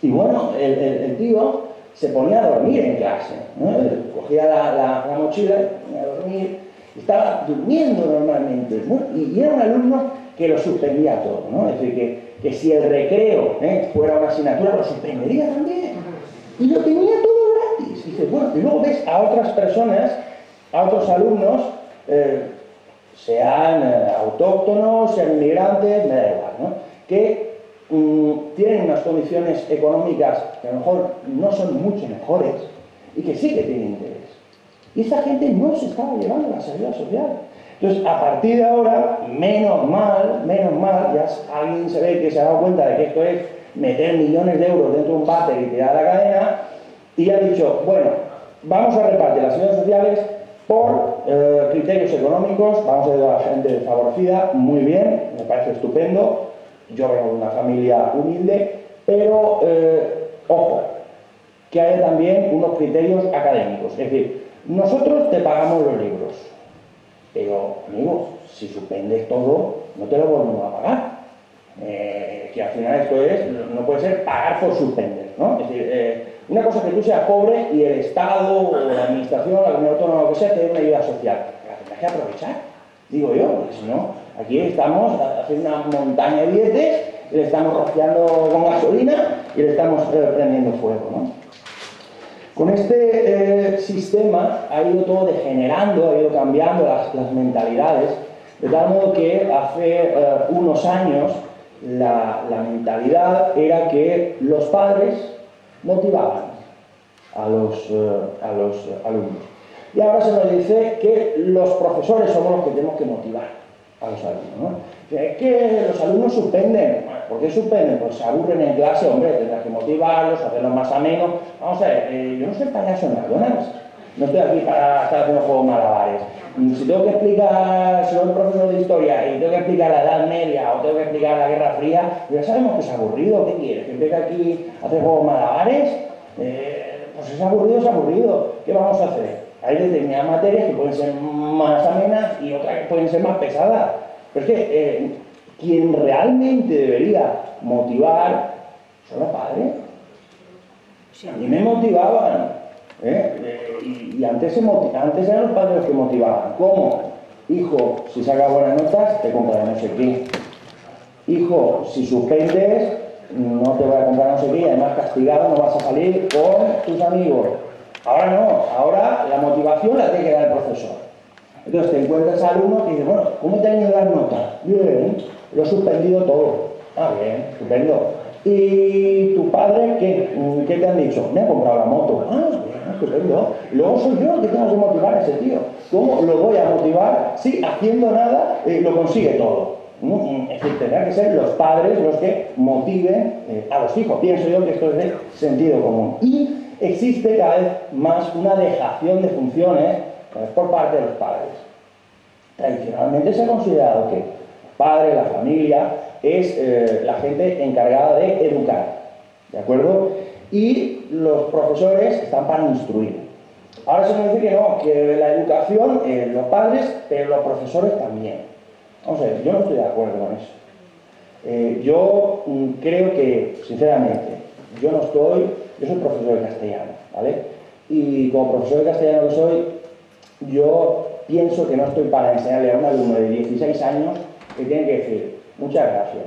y bueno, el tío se ponía a dormir en clase, ¿no? Cogía la mochila, se ponía a dormir, y estaba durmiendo normalmente, ¿no? Y era un alumno que lo suspendía todo, ¿no? Es decir, que si el recreo fuera una asignatura, lo suspendería también. Y lo tenía todo gratis. Y dices, bueno, y luego ves a otras personas, a otros alumnos, sean autóctonos, sean inmigrantes, me da igual, ¿no? Que tienen unas condiciones económicas que a lo mejor no son mucho mejores y que sí que tienen interés. Y esa gente no se estaba llevando la seguridad social. Entonces, a partir de ahora, menos mal, ya alguien se ve que se ha dado cuenta de que esto es meter millones de euros dentro de un váter y tirar la cadena, y ha dicho, bueno, vamos a repartir las ayudas sociales por criterios económicos, vamos a ayudar a la gente desfavorecida, muy bien, me parece estupendo, yo vengo de una familia humilde, pero, ojo, que haya también unos criterios académicos, es decir, nosotros te pagamos los libros, pero, amigo, si suspendes todo, no te lo volvemos a pagar. Que al final esto no puede ser pagar por suspender, ¿no? Es decir, una cosa es que tú seas pobre y el Estado o la Administración, la comunidad autónoma, lo que sea, te dé una ayuda social. La tendrás que aprovechar, digo yo, porque si no, aquí estamos haciendo una montaña de billetes y le estamos rociando con gasolina y le estamos prendiendo fuego, ¿no? Con este sistema ha ido todo degenerando, ha ido cambiando las mentalidades, de tal modo que hace unos años la mentalidad era que los padres motivaban a los alumnos. Y ahora se nos dice que los profesores somos los que tenemos que motivar a los alumnos, ¿no? Que los alumnos suspenden. ¿Por qué suspenden? Pues se aburren en clase, hombre, tendrás que motivarlos, hacerlos más amenos. Vamos a ver, yo no soy payaso en McDonald's, no estoy aquí para estar haciendo juegos malabares. Si tengo que explicar, si soy profesor de historia y tengo que explicar la Edad Media o tengo que explicar la Guerra Fría, ya sabemos que es aburrido. ¿Qué quieres? ¿Que empiece aquí a hacer juegos malabares? Pues es aburrido. ¿Qué vamos a hacer? Hay determinadas materias que pueden ser más amenas y otras que pueden ser más pesadas. Pero es que quien realmente debería motivar son los padres. A mí me motivaban. Y antes eran los padres los que motivaban. ¿Cómo? Hijo, si sacas buenas notas, te compraré no sé qué. Hijo, si suspendes, no te voy a comprar no sé qué y además castigado no vas a salir con tus amigos. Ahora no, ahora la motivación la tiene que dar el profesor. Entonces te encuentras alumnos que dicen, bueno, ¿cómo te han ido las notas? Bien, lo he suspendido todo. Ah, bien, estupendo. ¿Y tu padre qué te han dicho? Me ha comprado la moto. Ah, bien, estupendo. Y luego soy yo el que tengo que motivar a ese tío. ¿Cómo lo voy a motivar si haciendo nada lo consigue todo? Es decir, tendrán que ser los padres los que motiven a los hijos. Pienso yo que esto es de sentido común. Y existe cada vez más una dejación de funciones por parte de los padres. Tradicionalmente se ha considerado que el padre, la familia, es la gente encargada de educar, ¿de acuerdo? Y los profesores están para instruir. Ahora se nos dice que no, que la educación, los padres, pero los profesores también. Vamos a ver, yo no estoy de acuerdo con eso. Yo creo que, sinceramente, yo soy profesor de castellano, ¿vale? Y como profesor de castellano que soy, yo pienso que no estoy para enseñarle a un alumno de 16 años que tiene que decir, muchas gracias,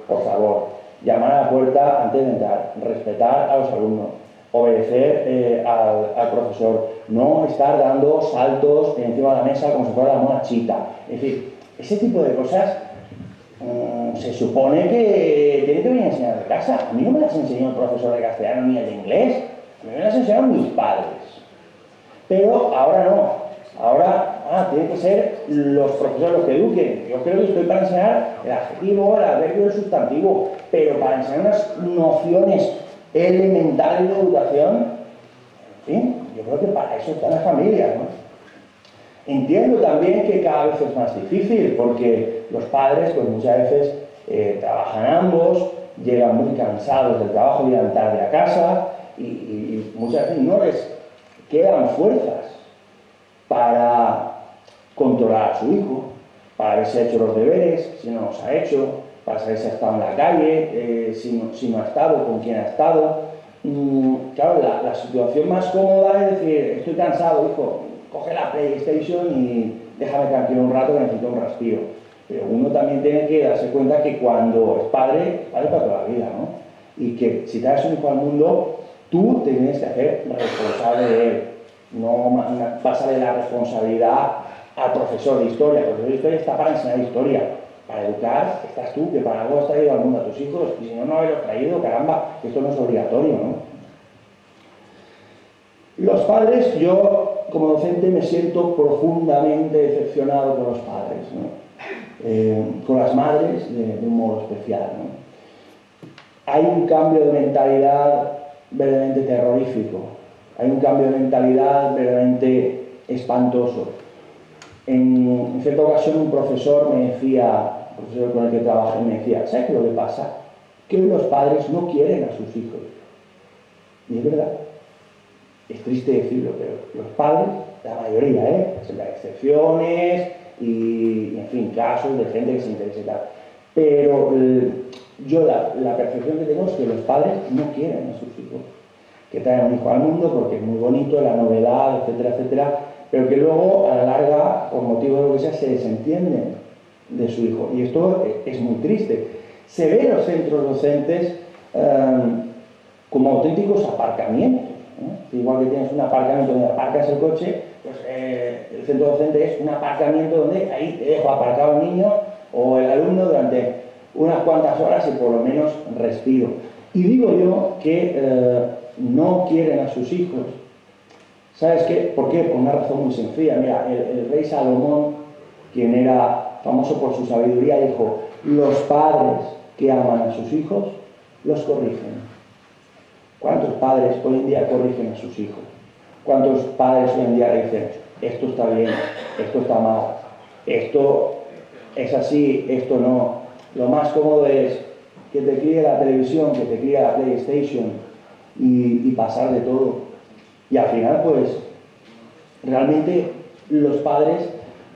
por favor, llamar a la puerta antes de entrar, respetar a los alumnos, obedecer al profesor, no estar dando saltos encima de la mesa como si fuera la mona chita. Es decir, ese tipo de cosas se supone que tiene que venir a enseñar de casa. A mí no me las enseñó el profesor de castellano ni el de inglés, a mí me las enseñaron mis padres. Pero ahora no. Ahora tienen que ser los profesores los que eduquen. Yo creo que estoy para enseñar el adjetivo, el adverbio y el sustantivo, pero para enseñar unas nociones elementales de educación, en fin, yo creo que para eso están las familias, ¿no? Entiendo también que cada vez es más difícil, porque los padres, pues muchas veces trabajan ambos, llegan muy cansados del trabajo, llegan tarde a casa y muchas veces no les quedan fuerzas para controlar a su hijo, para ver si ha hecho los deberes, si no los ha hecho, para saber si ha estado en la calle, si no ha estado, con quién ha estado. Claro, la situación más cómoda es decir, estoy cansado, hijo, coge la PlayStation y déjame tranquilo un rato que necesito un respiro. Pero uno también tiene que darse cuenta que cuando es padre para toda la vida, ¿no? Y que si traes un hijo al mundo, tú te tienes que hacer responsable de él. No pásale la responsabilidad al profesor de historia. El profesor de historia está para enseñar historia. Para educar estás tú, que para algo has traído al mundo a tus hijos. Y si no haberlos traído, caramba, esto no es obligatorio, ¿no? Los padres, yo como docente me siento profundamente decepcionado con los padres, ¿no? Con las madres de un modo especial, ¿no? Hay un cambio de mentalidad verdaderamente terrorífico, hay un cambio de mentalidad verdaderamente espantoso. En cierta ocasión un profesor me decía, el profesor con el que trabajé, me decía, ¿sabes qué es lo que pasa? Que los padres no quieren a sus hijos. Y es verdad. Es triste decirlo, pero los padres, la mayoría, siempre hay excepciones y, en fin, casos de gente que se interesa y tal. Pero yo la percepción que tengo es que los padres no quieren a sus hijos. Que traen un hijo al mundo porque es muy bonito, la novedad, etcétera, etcétera, pero que luego, a la larga, por motivo de lo que sea, se desentienden de su hijo. Y esto es muy triste. se ven los centros docentes como auténticos aparcamientos, ¿no? Igual que tienes un aparcamiento donde aparcas el coche, pues el centro docente es un aparcamiento donde ahí te dejo aparcado el niño o el alumno durante unas cuantas horas y por lo menos respiro. Y digo yo que no quieren a sus hijos. ¿Sabes qué? ¿Por qué? Por una razón muy sencilla. Mira, el rey Salomón, quien era famoso por su sabiduría, dijo: los padres que aman a sus hijos los corrigen. ¿Cuántos padres hoy en día corrigen a sus hijos? ¿Cuántos padres hoy en día le dicen: esto está bien, esto está mal, esto es así, esto no? Lo más cómodo es que te críe la televisión, que te críe la PlayStation y pasar de todo. Y al final, pues, realmente los padres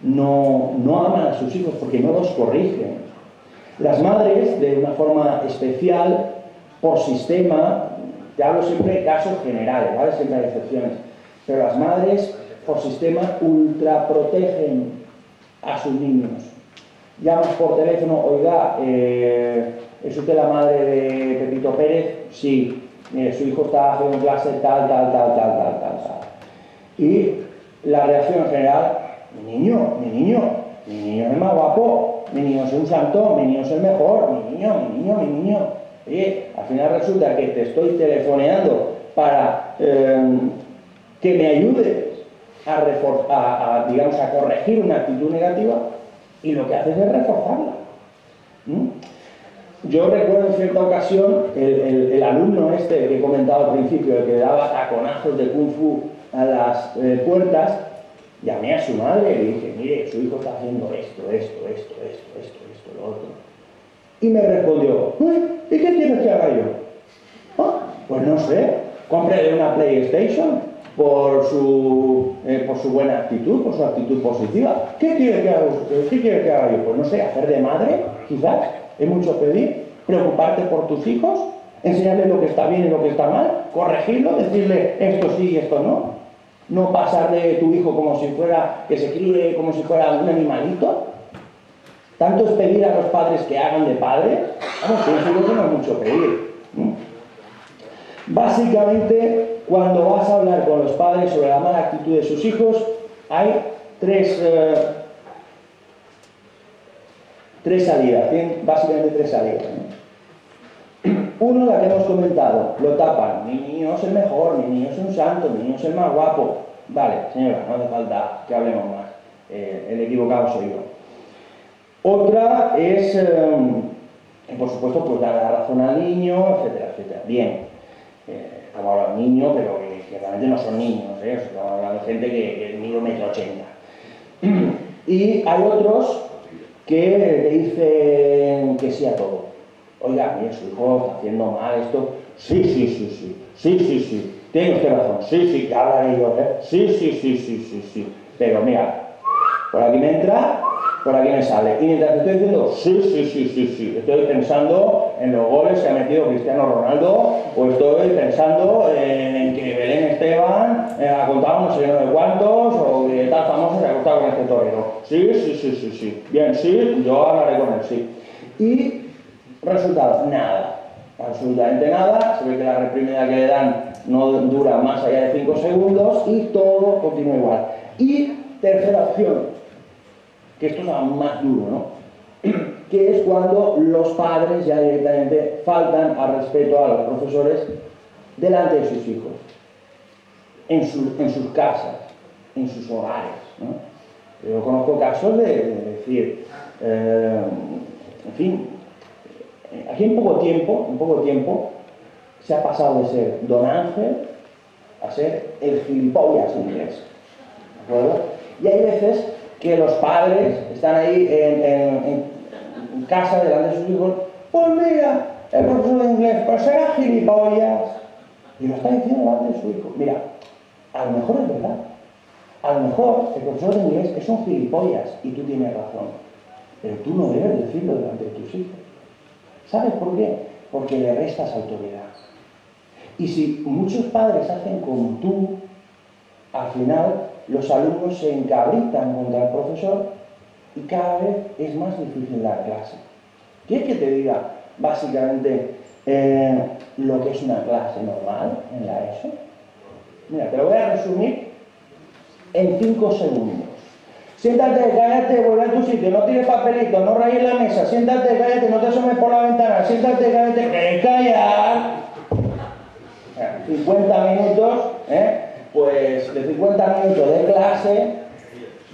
no aman a sus hijos porque no los corrigen. Las madres, de una forma especial, por sistema, te hablo siempre de casos generales, ¿vale? Siempre hay excepciones, pero las madres, por sistema, ultraprotegen a sus niños. Llamas por teléfono: oiga, ¿es usted la madre de Pepito Pérez? Sí. Mire, su hijo está haciendo clase tal. Y la reacción en general: mi niño es el más guapo, mi niño es un santo, mi niño es el mejor, mi niño. Y al final resulta que te estoy telefoneando para que me ayudes a corregir una actitud negativa, y lo que haces es reforzarla. Yo recuerdo en cierta ocasión el alumno este que he comentado al principio, el que daba taconazos de kung fu a las puertas. Llamé a su madre y le dije: mire, su hijo está haciendo esto, lo otro. Y me respondió: ¿y qué quieres que haga yo? Pues no sé, cómprele una PlayStation por su buena actitud, por su actitud positiva. ¿Qué quiere que haga usted? ¿Qué quiere que haga yo? Pues no sé, hacer de madre, quizás. ¿Es mucho pedir? ¿Preocuparte por tus hijos? ¿Enseñarles lo que está bien y lo que está mal? ¿Corregirlo? ¿Decirle esto sí y esto no? ¿No pasar de tu hijo como si fuera, que se críe como si fuera un animalito? ¿Tanto es pedir a los padres que hagan de padres? Vamos, pienso que no es mucho pedir. Básicamente, cuando vas a hablar con los padres sobre la mala actitud de sus hijos, hay tres salidas, tienen básicamente tres salidas, ¿no? Uno, la que hemos comentado: lo tapan. Mi niño es el mejor, mi niño es un santo, mi niño es el más guapo. Vale, señora, no hace falta que hablemos más. El equivocado soy yo. Otra es, por supuesto, pues dar la razón al niño, etcétera. Bien, estamos hablando de niños, pero que realmente no son niños, estamos hablando de gente que mide 1,80 m. Y hay otros que te dicen que sí a todo. Oiga, mire, su hijo está haciendo mal esto. Sí. Tiene usted razón. Sí, que hablaré yo, Sí. Pero mira, por aquí me entra, por aquí me sale. Y mientras te estoy diciendo sí, estoy pensando en los goles que ha metido Cristiano Ronaldo, o estoy pensando en que Belén Esteban ha contado no sé de cuántos, o que tal famoso se ha acostado con este torero. Sí. Bien, sí, yo hablaré con él, sí. Y resultado, nada. Absolutamente nada. Se ve que la reprimida que le dan no dura más allá de 5 segundos y todo continúa igual. Y tercera opción, que esto es aún más duro, ¿no? Que es cuando los padres ya directamente faltan al respeto a los profesores delante de sus hijos, en sus casas, en sus hogares, ¿no? Yo conozco casos de decir, en fin, aquí en poco tiempo se ha pasado de ser Don Ángel a ser el gilipollas inglés, ¿de acuerdo? Y hay veces que los padres están ahí en casa delante de sus hijos: pues mira, el profesor de inglés, pues será gilipollas. Y lo está diciendo delante de su hijo. Mira, a lo mejor es verdad. A lo mejor el profesor de inglés es un gilipollas y tú tienes razón. Pero tú no debes decirlo delante de tus hijos. ¿Sabes por qué? Porque le restas autoridad. Y si muchos padres hacen como tú, al final los alumnos se encabritan contra el profesor y cada vez es más difícil dar clase. ¿Quieres que te diga básicamente lo que es una clase normal en la ESO. Mira, te lo voy a resumir en 5 segundos. Siéntate, cállate, vuelve a tu sitio, no tires papelito, no rayes la mesa, siéntate, cállate, no te asomes por la ventana, siéntate, cállate, que callar. 50 minutos, pues de 50 minutos de clase,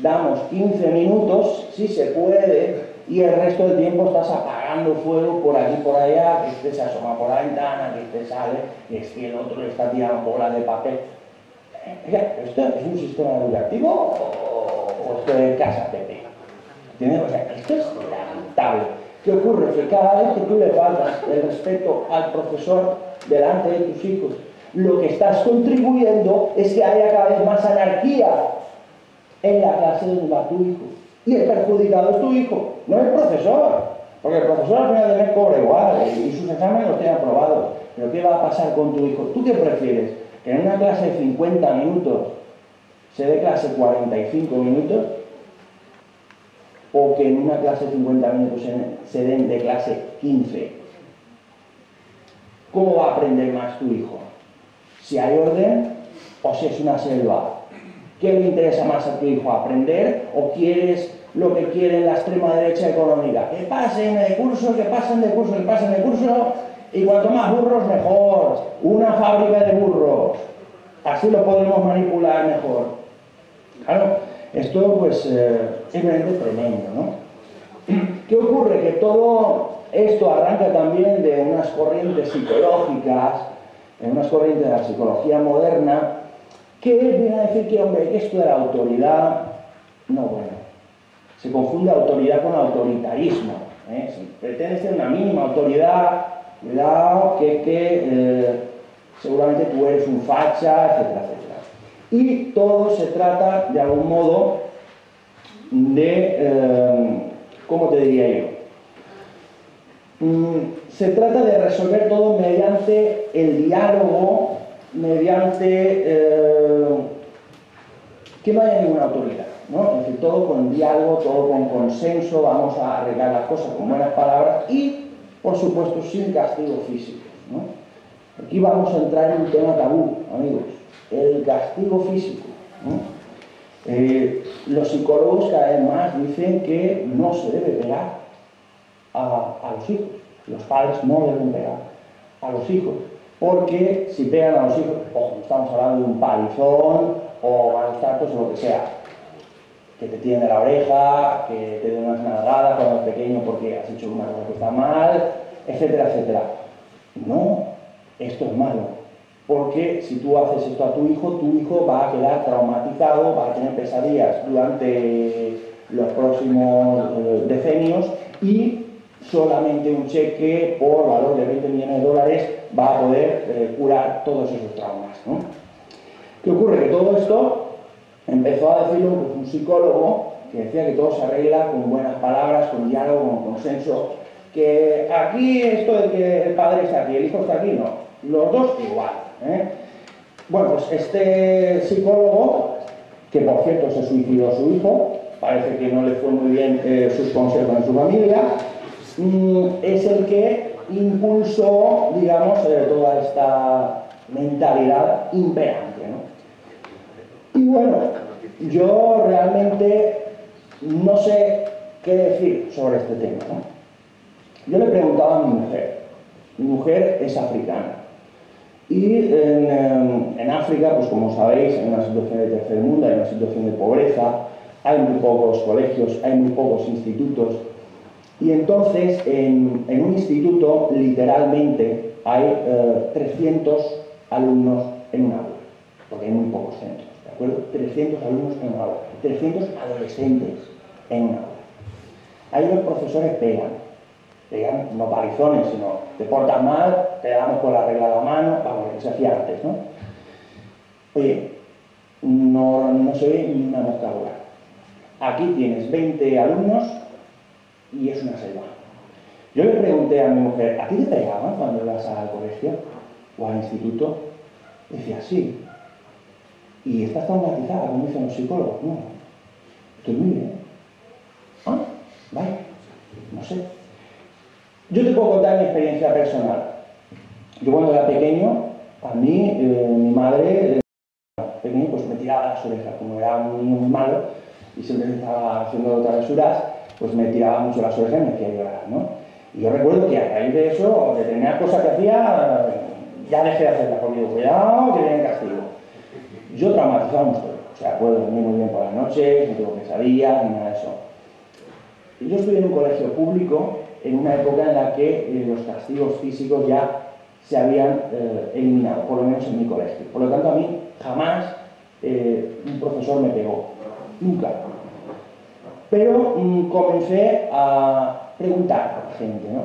damos 15 minutos, si se puede, y el resto del tiempo estás apagando fuego por aquí por allá, que este se asoma por la ventana, que este sale, que es que el otro le está tirando bolas de papel. ¿Esto es un sistema educativo o esto es casa Pepe? ¿Entiendes? O sea, esto es lamentable. ¿Qué ocurre? Que cada vez que tú le faltas el respeto al profesor delante de tus hijos, lo que estás contribuyendo es que haya cada vez más anarquía en la clase donde va tu hijo. Y el perjudicado es tu hijo, no el profesor. Porque el profesor al final de mes cobra igual y sus exámenes los tiene aprobados. Pero ¿qué va a pasar con tu hijo? ¿Tú qué prefieres? ¿Que en una clase de 50 minutos se dé clase 45 minutos? ¿O que en una clase de 50 minutos se den de clase 15? ¿Cómo va a aprender más tu hijo? ¿Si hay orden o si es una selva? ¿Qué le interesa más a tu hijo? ¿Aprender o quieres lo que quiere la extrema derecha económica? Que pasen de curso, que pasen de curso, que pasen de curso, y cuanto más burros mejor. Una fábrica de burros. Así lo podemos manipular mejor. Claro, esto pues es realmente tremendo, ¿no? ¿Qué ocurre? Que todo esto arranca también de unas corrientes psicológicas, en unas corrientes de la psicología moderna, que viene a decir que, hombre, que esto de la autoridad, no, bueno, se confunde autoridad con autoritarismo. Si pretendes tener una mínima autoridad, cuidado, seguramente tú eres un facha, etcétera, etcétera. Y todo se trata, de algún modo, de, ¿cómo te diría yo? Se trata de resolver todo mediante el diálogo, mediante que no haya ninguna autoridad, ¿no? Es decir, todo con diálogo, todo con consenso, vamos a arreglar las cosas con buenas palabras y, por supuesto, sin castigo físico, ¿no? Aquí vamos a entrar en un tema tabú, amigos, el castigo físico, ¿no? Los psicólogos cada vez más dicen que no se debe pegar a los hijos. Los padres no deben pegar a los hijos, porque si pegan a los hijos, ojo, estamos hablando de un palizón o malos tratos o lo que sea, que te tiren de la oreja, que te den unas nalgadas cuando eres pequeño porque has hecho una cosa que está mal, etcétera, etcétera. No, esto es malo, porque si tú haces esto a tu hijo va a quedar traumatizado, va a tener pesadillas durante los próximos decenios y solamente un cheque por valor de 20 millones de dólares va a poder curar todos esos traumas, ¿no? ¿Qué ocurre? Que todo esto empezó a decirlo pues, un psicólogo que decía que todo se arregla con buenas palabras, con diálogo, con consenso, que aquí esto de que el padre está aquí, el hijo está aquí, no, los dos igual, ¿eh? Bueno, pues este psicólogo, que por cierto se suicidó a su hijo, parece que no le fue muy bien sus consejos en su familia, es el que impulsó, digamos, toda esta mentalidad imperante, ¿no? Y bueno, yo realmente no sé qué decir sobre este tema, ¿no? Yo le preguntaba a mi mujer es africana, y en África, pues como sabéis, en una situación de tercer mundo, hay una situación de pobreza, hay muy pocos colegios, hay muy pocos institutos. Y entonces, en un instituto, literalmente, hay 300 alumnos en un aula, porque hay muy pocos centros, ¿de acuerdo? 300 alumnos en un aula, 300 adolescentes en un aula. Ahí los profesores pegan no palizones, sino te portas mal, te damos con la regla a la mano, vamos, lo que se hacía antes, ¿no? Oye, no se ve ni una mosca volar. Aquí tienes 20 alumnos y es una selva. Yo le pregunté a mi mujer, ¿a ti te pegaban cuando ibas al colegio o al instituto? Y decía, sí. ¿Y estás traumatizada, como dicen los psicólogos? No, estoy muy bien. Ah, vale, no sé. Yo te puedo contar mi experiencia personal. Yo cuando era pequeño, a mí, mi madre, pequeño, pues me tiraba las orejas. Como era un niño muy malo y siempre estaba haciendo travesuras, pues me tiraba mucho las orejas y me hacía llorar, ¿no? Y yo recuerdo que a raíz de eso, de determinadas cosas que hacía, ya dejé de hacerlas, porque digo, cuidado, que viene el castigo. Yo traumatizado no estoy. O sea, puedo dormir muy bien por las noches, no tengo pesadillas, ni nada de eso. Yo estuve en un colegio público en una época en la que los castigos físicos ya se habían eliminado, por lo menos en mi colegio. Por lo tanto, a mí jamás un profesor me pegó. Nunca. Pero comencé a preguntar a la gente, ¿no?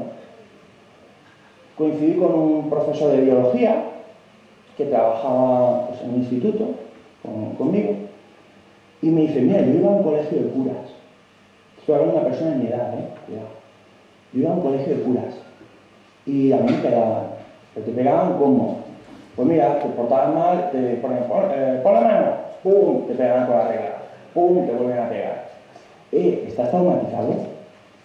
Coincidí con un profesor de biología que trabajaba pues, en un instituto conmigo y me dice, mira, yo iba a un colegio de curas. Estoy hablando de una persona de mi edad, cuidado. Yo iba a un colegio de curas y a mí me pegaban. ¿Pero te pegaban cómo? Pues mira, te portabas mal, te ponen, pon la mano, pum, te pegaban con la regla, pum, te vuelven a pegar. ¿Estás traumatizado?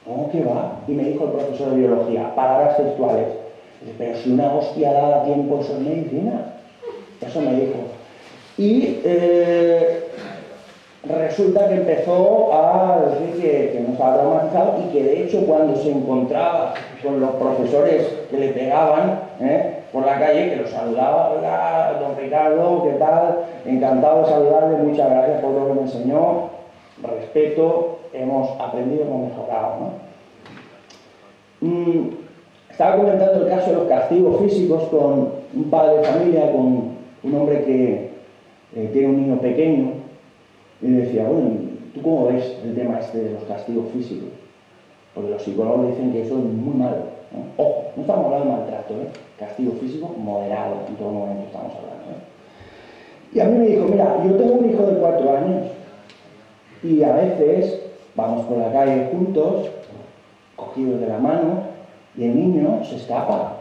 ¿Cómo que va? Y me dijo el profesor de biología, palabras textuales. Dice, pero si una hostia da a tiempo, eso es medicina. Eso me dijo. Y resulta que empezó a decir que no estaba traumatizado y que de hecho cuando se encontraba con los profesores que le pegaban por la calle, que los saludaba, hola, don Ricardo, ¿qué tal? Encantado de saludarle, muchas gracias por lo que me enseñó, respeto, hemos aprendido, hemos mejorado, ¿no? Estaba comentando el caso de los castigos físicos con un padre de familia, con un hombre que tiene un niño pequeño, y le decía, bueno, ¿tú cómo ves el tema este de los castigos físicos? Porque los psicólogos dicen que eso es muy malo, ¿no? Ojo, no estamos hablando de maltrato, castigo físico moderado, en todo momento estamos hablando, Y a mí me dijo, mira, yo tengo un hijo de 4 años y a veces vamos por la calle juntos, cogidos de la mano, y el niño se escapa.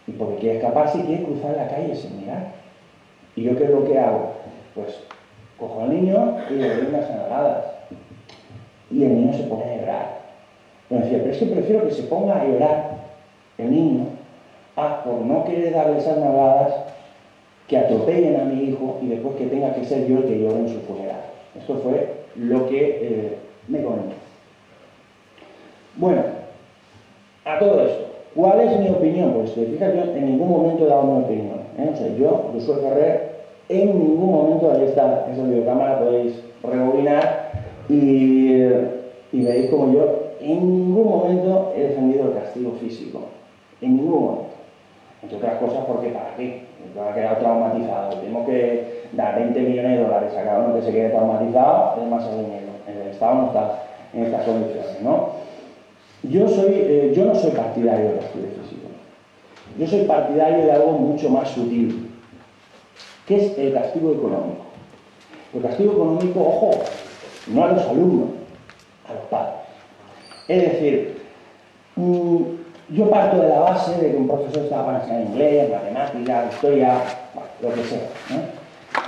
Y porque quiere escaparse y quiere cruzar la calle sin mirar. ¿Y yo qué es lo que hago? Pues cojo al niño y le doy unas nalgadas. Y el niño se pone a llorar. Yo decía, pero es que prefiero que se ponga a llorar el niño por no querer darle esas nalgadas, que atropellen a mi hijo y después que tenga que ser yo el que llore en su funeral. Esto fue lo que me comentó. Bueno, a todo esto, ¿cuál es mi opinión? Pues te fijas, yo en ningún momento he dado mi opinión. O sea, yo, Josué Ferrer, en ningún momento, ahí está esa videocámara, podéis rebobinar y veréis como yo en ningún momento he defendido el castigo físico. En ningún momento. Entre otras cosas, porque ¿para qué? Me ha quedado traumatizado. Tenemos que dar 20 millones de dólares a cada uno que se quede traumatizado, es demasiado dinero. El Estado no está en estas condiciones, ¿no? Yo no soy partidario del castigo físico. Yo soy partidario de algo mucho más sutil, que es el castigo económico. El castigo económico, ojo, no a los alumnos, a los padres. Es decir, yo parto de la base de que un profesor está para enseñar inglés, matemáticas, historia, bueno, lo que sea, ¿no?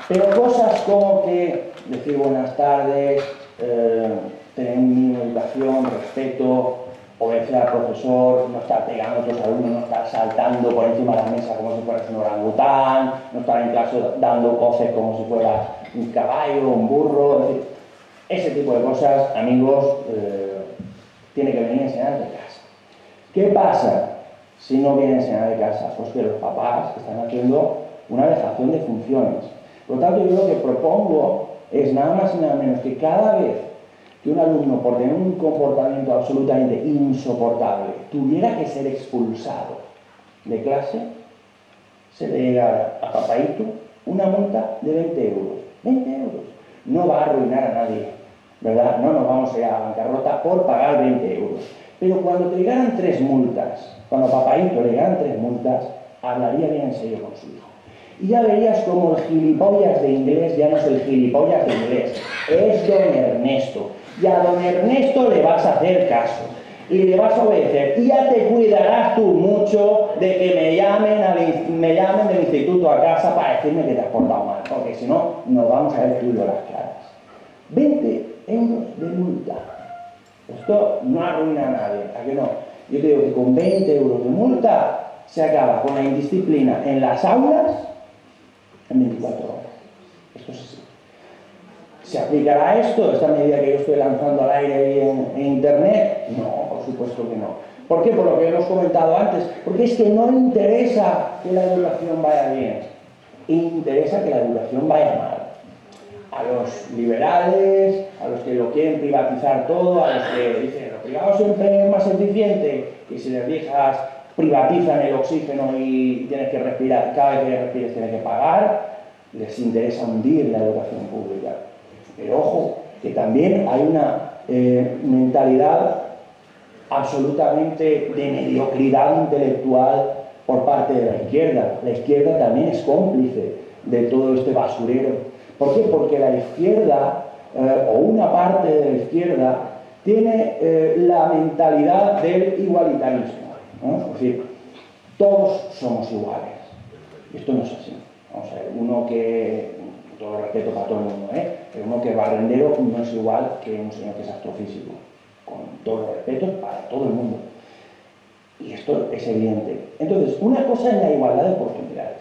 Pero cosas como que decir buenas tardes, tener un mínimo de educación, respeto, obedecer al profesor, no estar pegando a otros alumnos, no estar saltando por encima de la mesa como si fueras un orangután, no estar en clase dando coces como si fueras un caballo, un burro, es decir, ese tipo de cosas, amigos, tiene que venir enseñadas de casa. ¿Qué pasa si no viene enseñada de casa? Pues que los papás están haciendo una dejación de funciones. Por lo tanto, yo lo que propongo es nada más y nada menos que cada vez que un alumno, por tener un comportamiento absolutamente insoportable, tuviera que ser expulsado de clase, se le llegara a papaíto una multa de 20 euros. 20 euros. No va a arruinar a nadie, ¿verdad? No nos vamos a ir a la bancarrota por pagar 20 euros. Pero cuando te llegaran 3 multas, cuando a papaíto le llegaran 3 multas, hablaría bien en serio con su hijo. Y ya verías como el gilipollas de inglés ya no es el gilipollas de inglés, es don Ernesto. Y a don Ernesto le vas a hacer caso y le vas a obedecer. Y ya te cuidarás tú mucho de que me llamen del instituto a casa para decirme que te has portado mal, porque si no, nos vamos a ver tú y yo las caras. 20 euros de multa. Esto no arruina a nadie, ¿a qué no? Yo te digo que con 20 euros de multa se acaba con la indisciplina en las aulas en 24 horas. Esto es así. ¿Se aplicará esto, esta medida que yo estoy lanzando al aire en internet? No, por supuesto que no. ¿Por qué? Por lo que hemos comentado antes. Porque es que no interesa que la educación vaya bien. Interesa que la educación vaya mal. A los liberales, a los que lo quieren privatizar todo, a los que dicen lo privado siempre es más eficiente, y si les dejas privatizan el oxígeno y tienes que respirar, cada vez que respires tienes que pagar, les interesa hundir la educación pública. Pero ojo, que también hay una mentalidad absolutamente de mediocridad intelectual por parte de la izquierda. La izquierda también es cómplice de todo este basurero. ¿Por qué? Porque la izquierda, o una parte de la izquierda, tiene la mentalidad del igualitarismo, ¿no? Es decir, todos somos iguales. Esto no es así. Vamos a ver, uno que, con todo respeto para todo el mundo, pero uno que es barrendero no es igual que un señor que es astrofísico. Con todo el respeto para todo el mundo. Y esto es evidente. Entonces, una cosa es la igualdad de oportunidades.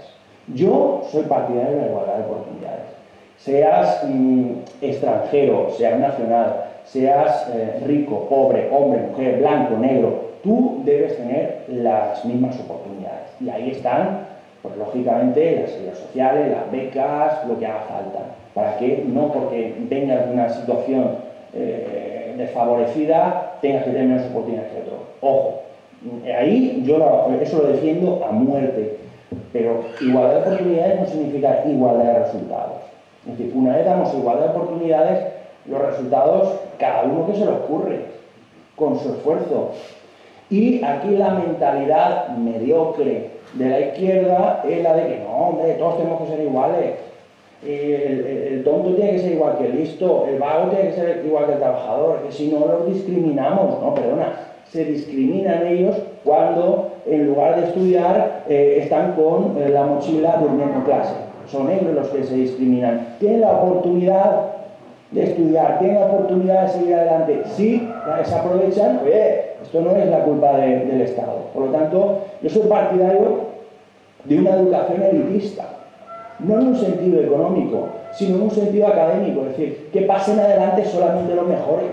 Yo soy partidario de la igualdad de oportunidades. Seas extranjero, seas nacional, seas rico, pobre, hombre, mujer, blanco, negro, tú debes tener las mismas oportunidades. Y ahí están, pues lógicamente, las ayudas sociales, las becas, lo que haga falta. Para que no porque vengas de una situación desfavorecida tengas que tener menos oportunidades que otro. Ojo, ahí yo eso lo defiendo a muerte. Pero igualdad de oportunidades no significa igualdad de resultados. Es decir, una vez damos igualdad de oportunidades, los resultados, cada uno que se le ocurre, con su esfuerzo. Y aquí la mentalidad mediocre de la izquierda es la de que no, hombre, todos tenemos que ser iguales. El tonto tiene que ser igual que el listo, el vago tiene que ser igual que el trabajador, que si no los discriminamos, no, perdona, se discriminan ellos cuando en lugar de estudiar están con la mochila durmiendo en clase. Son ellos los que se discriminan. Tienen la oportunidad de estudiar, tienen la oportunidad de seguir adelante. Si se aprovechan, esto no es la culpa del Estado. Por lo tanto, yo soy partidario de una educación elitista. No en un sentido económico, sino en un sentido académico. Es decir, que pasen adelante solamente los mejores.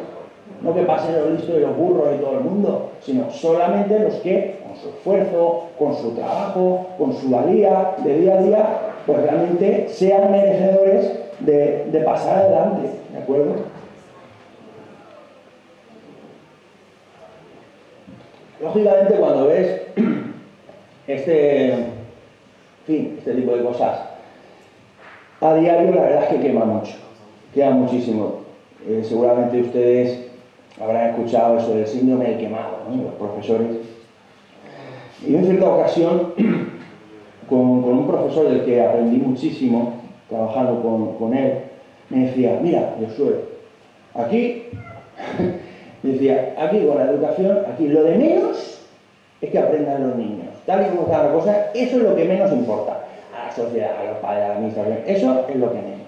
No que pasen los listos y los burros y todo el mundo, sino solamente los que, con su esfuerzo, con su trabajo, con su valía de día a día, pues realmente sean merecedores de pasar adelante, ¿de acuerdo? Lógicamente, cuando ves este tipo de cosas a diario, la verdad es que quema mucho, quema muchísimo. Seguramente ustedes habrán escuchado eso del síndrome del quemado, ¿no? Los profesores. Y en cierta ocasión, con un profesor del que aprendí muchísimo, trabajando con él, me decía, mira, Josué, aquí, decía, aquí con la educación, aquí lo de menos es que aprendan los niños. Tal y como está la cosa, eso es lo que menos importa. A la sociedad, a los padres, a la administración, eso es lo que menos.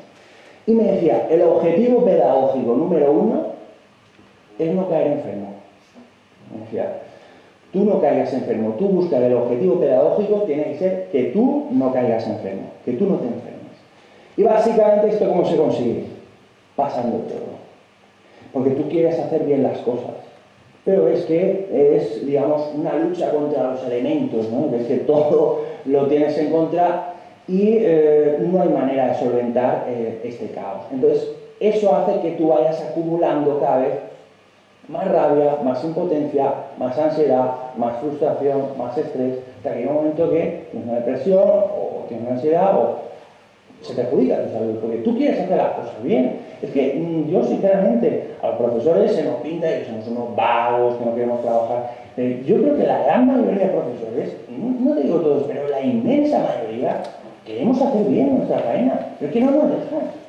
Y me decía, el objetivo pedagógico número 1 es no caer enfermo. Me decía, tú no caigas enfermo, tú buscas el objetivo pedagógico, tiene que ser que tú no caigas enfermo, que tú no te enfermes. Y básicamente esto ¿cómo se consigue? Pasando todo. Porque tú quieres hacer bien las cosas, pero es que es, digamos, una lucha contra los elementos, ¿no? Es que todo lo tienes en contra y no hay manera de solventar este caos. Entonces, eso hace que tú vayas acumulando cada vez más rabia, más impotencia, más ansiedad, más frustración, más estrés, hasta que hay un momento que tienes una depresión o tienes una ansiedad o se te perjudica tu salud, porque tú quieres hacer las cosas bien. Es que yo sinceramente a los profesores se nos pinta que somos unos vagos, que no queremos trabajar. Yo creo que la gran mayoría de profesores, no te digo todos, pero la inmensa mayoría, queremos hacer bien nuestra faena, pero es que no nos dejan.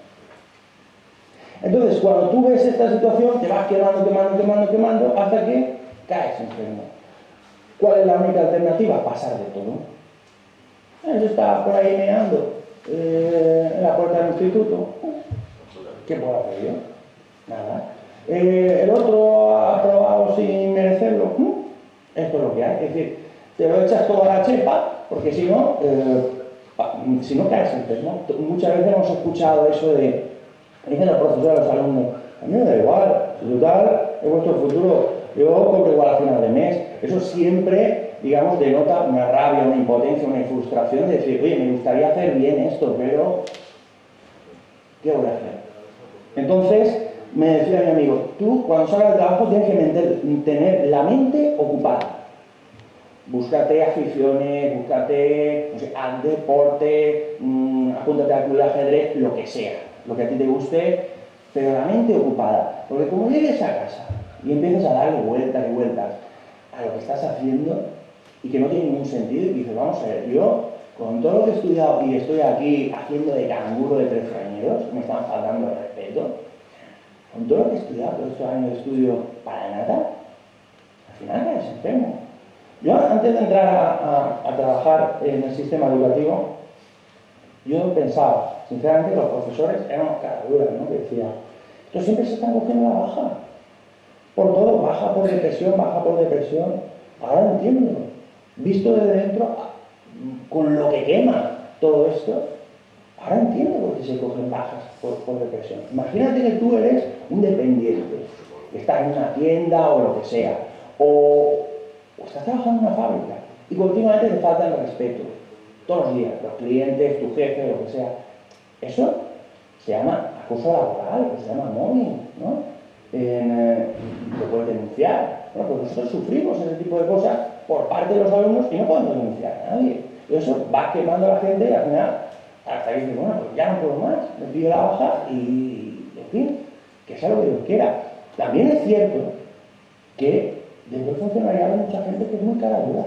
Entonces, cuando tú ves esta situación, te vas quemando, hasta que caes enfermo. ¿Cuál es la única alternativa? Pasar de todo. Eso está por ahí meando en la puerta del instituto. ¿Qué puedo hacer yo? Nada. El otro ha aprobado sin merecerlo. Esto es lo que hay. Es decir, te lo echas todo a la chepa, porque si no caes enfermo. Muchas veces hemos escuchado eso dicen los profesores a los alumnos, a mí me da igual, si total es vuestro futuro, yo cobro igual a final de mes. Eso siempre, digamos, denota una rabia, una impotencia, una frustración de decir, oye, me gustaría hacer bien esto, pero ¿qué voy a hacer? Entonces, me decía mi amigo, tú cuando salgas del trabajo tienes que tener la mente ocupada. Búscate aficiones, búscate, no sé, haz deporte, apúntate al club de ajedrez, lo que sea, lo que a ti te guste, pero la mente ocupada. Porque como llegues a casa y empiezas a darle vueltas y vueltas a lo que estás haciendo y que no tiene ningún sentido, y dices, vamos a ver, yo con todo lo que he estudiado y estoy aquí haciendo de canguro de 3 años, me están faltando el respeto, con todo lo que he estudiado, todos estos años de estudio para nada, al final caes enfermo. Yo, antes de entrar a trabajar en el sistema educativo, yo pensaba, sinceramente, los profesores eran unos caraduras, ¿no? Que decía, estos siempre se están cogiendo la baja. Por todo, baja por depresión. Ahora entiendo, visto desde dentro, con lo que quema todo esto, ahora entiendo por qué se cogen bajas por depresión. Imagínate que tú eres un dependiente, que estás en una tienda o lo que sea, o estás trabajando en una fábrica y continuamente te falta el respeto. Todos los días, los clientes, tu jefe, lo que sea. Eso se llama acoso laboral, o se llama mobbing, ¿no? Lo puedes denunciar. Bueno, pues nosotros sufrimos ese tipo de cosas por parte de los alumnos y no podemos denunciar a nadie. Y eso va quemando a la gente y al final, hasta que dices, bueno, pues ya no puedo más, me pido la baja y, en fin, que sea lo que Dios quiera. También es cierto que dentro del funcionariado hay mucha gente que es muy cara dura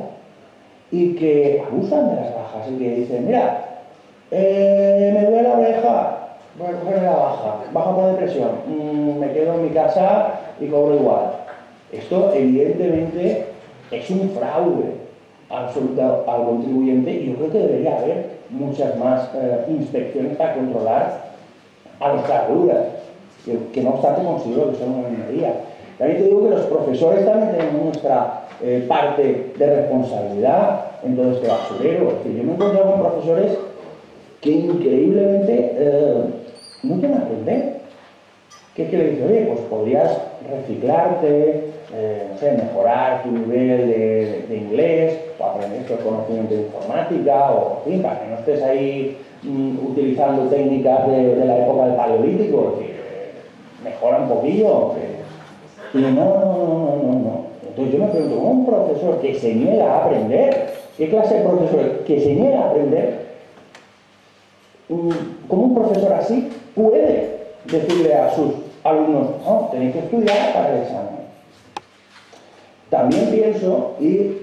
y que abusan de las bajas y que dicen, mira, me duele la oreja, voy a cogerme la baja por depresión, me quedo en mi casa y cobro igual. Esto evidentemente es un fraude absoluto al contribuyente y yo creo que debería haber muchas más inspecciones para controlar a los caraduras, que no obstante considero que son una minoría. También te digo que los profesores también tenemos nuestra parte de responsabilidad en todo este basurero. Es decir, yo me he encontrado con profesores que increíblemente no quieren aprender. Que es que le dice, oye, pues podrías reciclarte, no sé, mejorar tu nivel de inglés, o aprender estos conocimientos de informática, o en fin, para que no estés ahí utilizando técnicas de la época del Paleolítico, que mejora un poquillo. Y no. Entonces yo me pregunto, ¿cómo un profesor que se niega a aprender? ¿Qué clase de profesor que se niega a aprender? ¿Cómo un profesor así puede decirle a sus alumnos, no, tenéis que estudiar para el examen? También pienso, y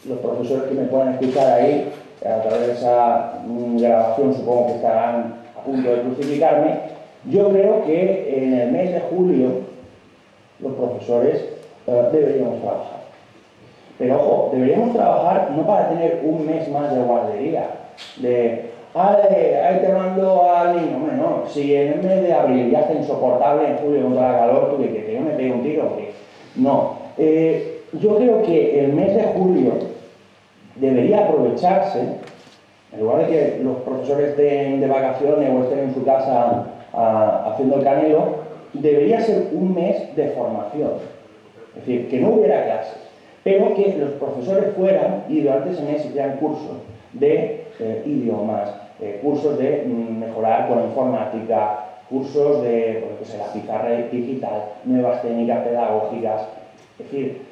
los profesores que me puedan escuchar ahí, a través de esa grabación supongo que estarán a punto de crucificarme, yo creo que en el mes de julio los profesores deberíamos trabajar. Pero ojo, deberíamos trabajar no para tener un mes más de guardería, ahí te mando al niño, hombre, no. Si en el mes de abril ya está insoportable, en julio con toda la calor, tú que yo me pegue un tiro, que no. Yo creo que el mes de julio debería aprovecharse, en lugar de que los profesores estén de vacaciones o estén en su casa haciendo el canelo, debería ser un mes de formación. Es decir, que no hubiera clases, pero que los profesores fueran y durante ese mes hicieran cursos de idiomas, cursos de mejorar con informática, cursos de pues, la pizarra digital, nuevas técnicas pedagógicas. Es decir,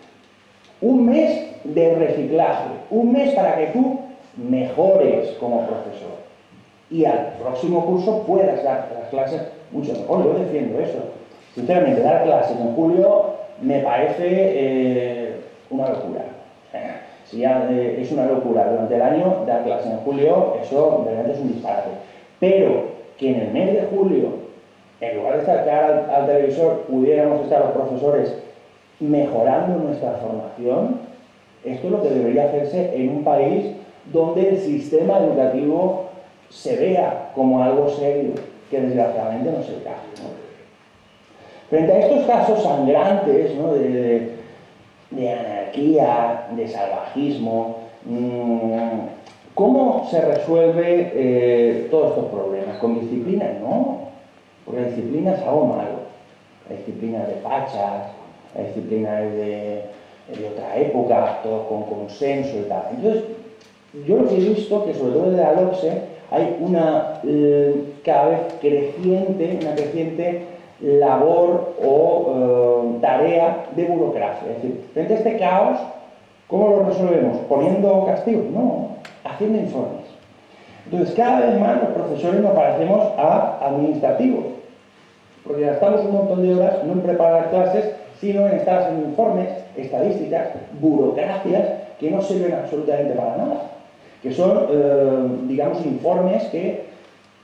un mes de reciclaje, un mes para que tú mejores como profesor y al próximo curso puedas dar las clases mucho mejor. Yo defiendo eso. Sinceramente, dar clases en julio me parece una locura. Si ya es una locura durante el año, dar clases en julio, eso realmente es un disparate. Pero que en el mes de julio, en lugar de estar cara al televisor, pudiéramos estar los profesores mejorando nuestra formación, esto es lo que debería hacerse en un país donde el sistema educativo se vea como algo serio, que desgraciadamente no es el caso, ¿no? Frente a estos casos sangrantes, ¿no? de anarquía, de salvajismo. ¿Cómo se resuelve todos estos problemas? ¿Con disciplina? No, porque la disciplina es algo malo. La disciplina es de fachas, la disciplina es de otra época, todo con consenso y tal. Entonces, yo lo que he visto que sobre todo desde la LOCSE hay una cada vez creciente labor o tarea de burocracia. Es decir, frente a este caos, ¿cómo lo resolvemos? ¿Poniendo castigos? No, haciendo informes. Entonces, cada vez más los profesores nos parecemos a administrativos, porque gastamos un montón de horas no en preparar clases, sino en estar haciendo informes, estadísticas, burocracias que no sirven absolutamente para nada, que son, digamos, informes que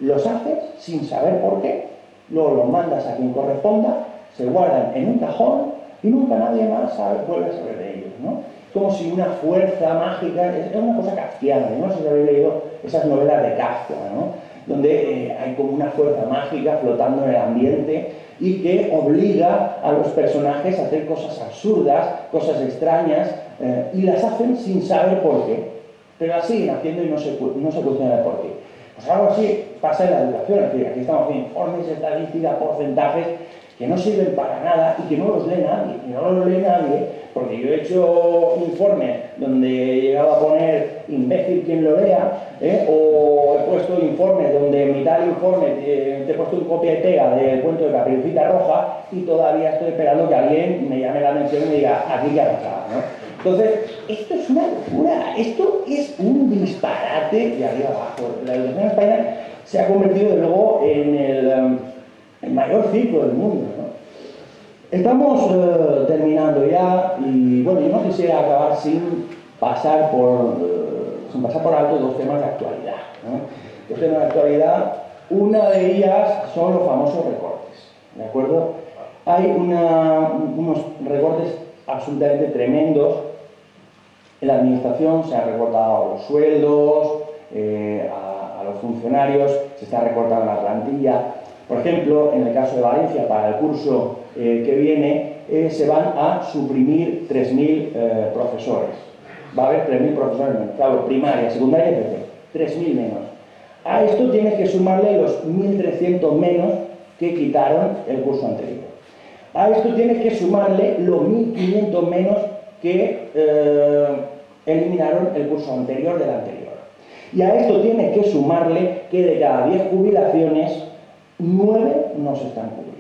los haces sin saber por qué, luego los mandas a quien corresponda, se guardan en un cajón y nunca nadie más vuelve a saber de ellos, ¿no? Como si una fuerza mágica, es una cosa kafkiana, no sé si habéis leído esas novelas de Kafka, ¿no? Donde hay como una fuerza mágica flotando en el ambiente y que obliga a los personajes a hacer cosas absurdas, cosas extrañas, y las hacen sin saber por qué, pero las siguen haciendo y no se cuestiona el por qué. Pues algo así pasa en la educación, es decir, aquí estamos haciendo informes, estadísticas, porcentajes que no sirven para nada y que no los lee nadie, y no los lee nadie, porque yo he hecho informes donde he llegado a poner imbécil quien lo lea, o he puesto informes donde en mitad del informe te he puesto un copia y pega del cuento de Caperucita Roja y todavía estoy esperando que alguien me llame la atención y me diga, aquí qué ha pasado, ¿no? Entonces, esto es una locura, esto es un disparate de arriba abajo. La educación en España se ha convertido, de luego, en el mayor ciclo del mundo, ¿no? Estamos terminando ya y, bueno, yo no quisiera acabar sin pasar por alto dos temas de actualidad, ¿no? Dos temas de actualidad, una de ellas son los famosos recortes, ¿de acuerdo? Hay unos recortes absolutamente tremendos. En la administración se han recortado los sueldos, a los funcionarios, se está recortando la plantilla. Por ejemplo, en el caso de Valencia, para el curso que viene, se van a suprimir 3.000 profesores. Va a haber 3.000 profesores menos, claro, primaria, secundaria y tercera, 3.000 menos. A esto tienes que sumarle los 1.300 menos que quitaron el curso anterior. A esto tienes que sumarle los 1.500 menos que eliminaron el curso anterior del anterior. Y a esto tienes que sumarle que de cada 10 jubilaciones, 9 no se están cubriendo.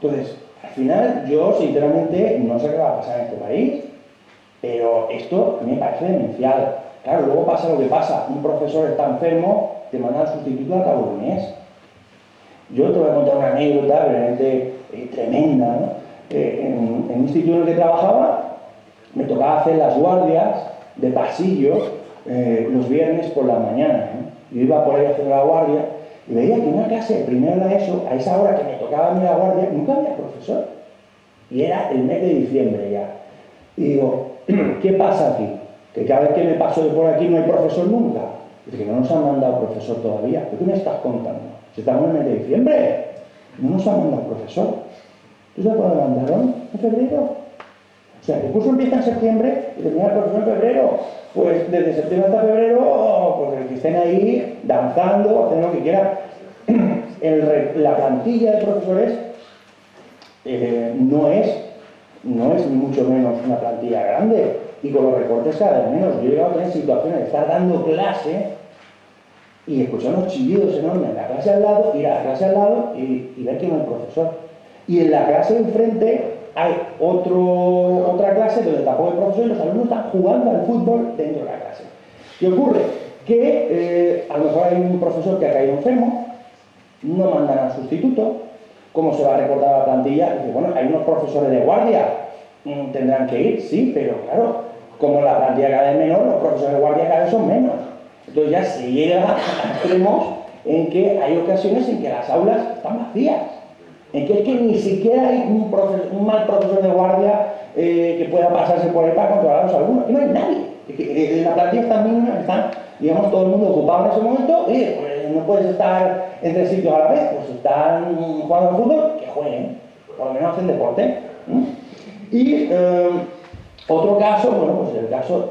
Entonces, al final, yo sinceramente no sé qué va a pasar en este país, pero esto me parece demencial. Claro, luego pasa lo que pasa. Un profesor está enfermo, te manda al sustituto a cabo de un mes. Yo te voy a contar una anécdota realmente tremenda, ¿no? En un instituto en el que trabajaba, me tocaba hacer las guardias de pasillo los viernes por la mañana, ¿no? Yo iba por ahí a hacer la guardia y veía que en una clase de primero de ESO, a esa hora que me tocaba a mí la guardia, nunca había profesor. Y era el mes de diciembre ya. Y digo, ¿qué pasa aquí? Que cada vez que me paso de por aquí no hay profesor nunca. Dice que no nos han mandado profesor todavía. ¿Qué me estás contando? Si estamos en el mes de diciembre, no nos han mandado profesor. ¿Tú sabes cuándo lo mandaron? ¿En febrero? O sea, el curso empieza en septiembre y termina el profesor en febrero. Pues desde septiembre hasta febrero, pues que estén ahí danzando, haciendo lo que quieran. La plantilla de profesores no es ni mucho menos una plantilla grande, y con los recortes cada vez menos. Yo he llegado a tener situaciones de estar dando clase y escuchar unos chillidos enormes en la clase al lado, ir a la clase al lado y ver que no hay profesor. Y en la clase de enfrente hay otra clase donde tampoco hay profesor y los alumnos están jugando al fútbol dentro de la clase. ¿Qué ocurre? Que a lo mejor hay un profesor que ha caído enfermo, no mandan al sustituto. ¿Cómo se va a recortar la plantilla? Dice, bueno, hay unos profesores de guardia, tendrán que ir, sí, pero claro, como la plantilla cada vez menor, los profesores de guardia cada vez son menos. Entonces ya se llega a extremos en que hay ocasiones en que las aulas están vacías, en que es que ni siquiera hay un mal profesor de guardia que pueda pasarse por ahí para controlar a los alumnos. Y no hay nadie. La plantilla está mínima, están, digamos, todo el mundo ocupado en ese momento. Pues no puedes estar en 3 sitios a la vez. Pues si están jugando al fútbol, que jueguen. Por lo menos hacen deporte. Y otro caso, bueno, pues el caso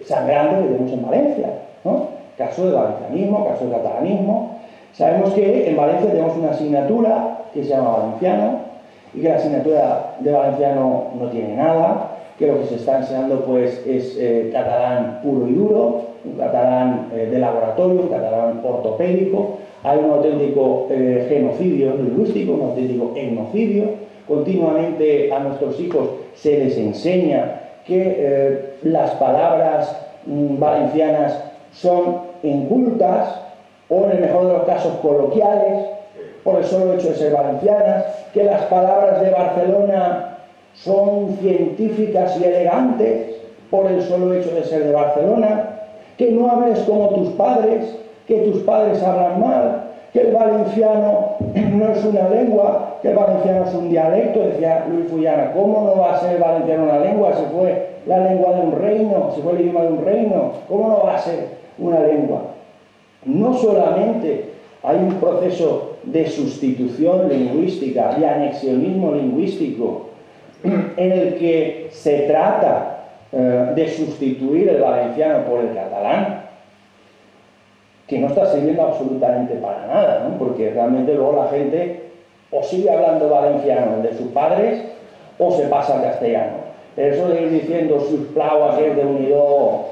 sangrante que tenemos en Valencia, ¿no? Caso de valencianismo, caso de catalanismo. Sabemos que en Valencia tenemos una asignatura que se llama valenciano y que la asignatura de valenciano no tiene nada, que lo que se está enseñando pues es catalán puro y duro, un catalán de laboratorio, un catalán ortopédico. Hay un auténtico genocidio lingüístico, un auténtico etnocidio. Continuamente a nuestros hijos se les enseña que las palabras valencianas son incultas o en el mejor de los casos coloquiales por el solo hecho de ser valencianas, que las palabras de Barcelona son científicas y elegantes por el solo hecho de ser de Barcelona, que no hables como tus padres, que tus padres hablan mal, que el valenciano no es una lengua, que el valenciano es un dialecto. Decía Luis Fullana, ¿cómo no va a ser el valenciano una lengua si fue la lengua de un reino, si fue el idioma de un reino? ¿Cómo no va a ser una lengua? No solamente hay un proceso de sustitución lingüística, de anexionismo lingüístico, en el que se trata de sustituir el valenciano por el catalán, que no está sirviendo absolutamente para nada, ¿no? Porque realmente luego la gente o sigue hablando valenciano de sus padres o se pasa al castellano. Pero eso de ir diciendo sisplau aquel de unido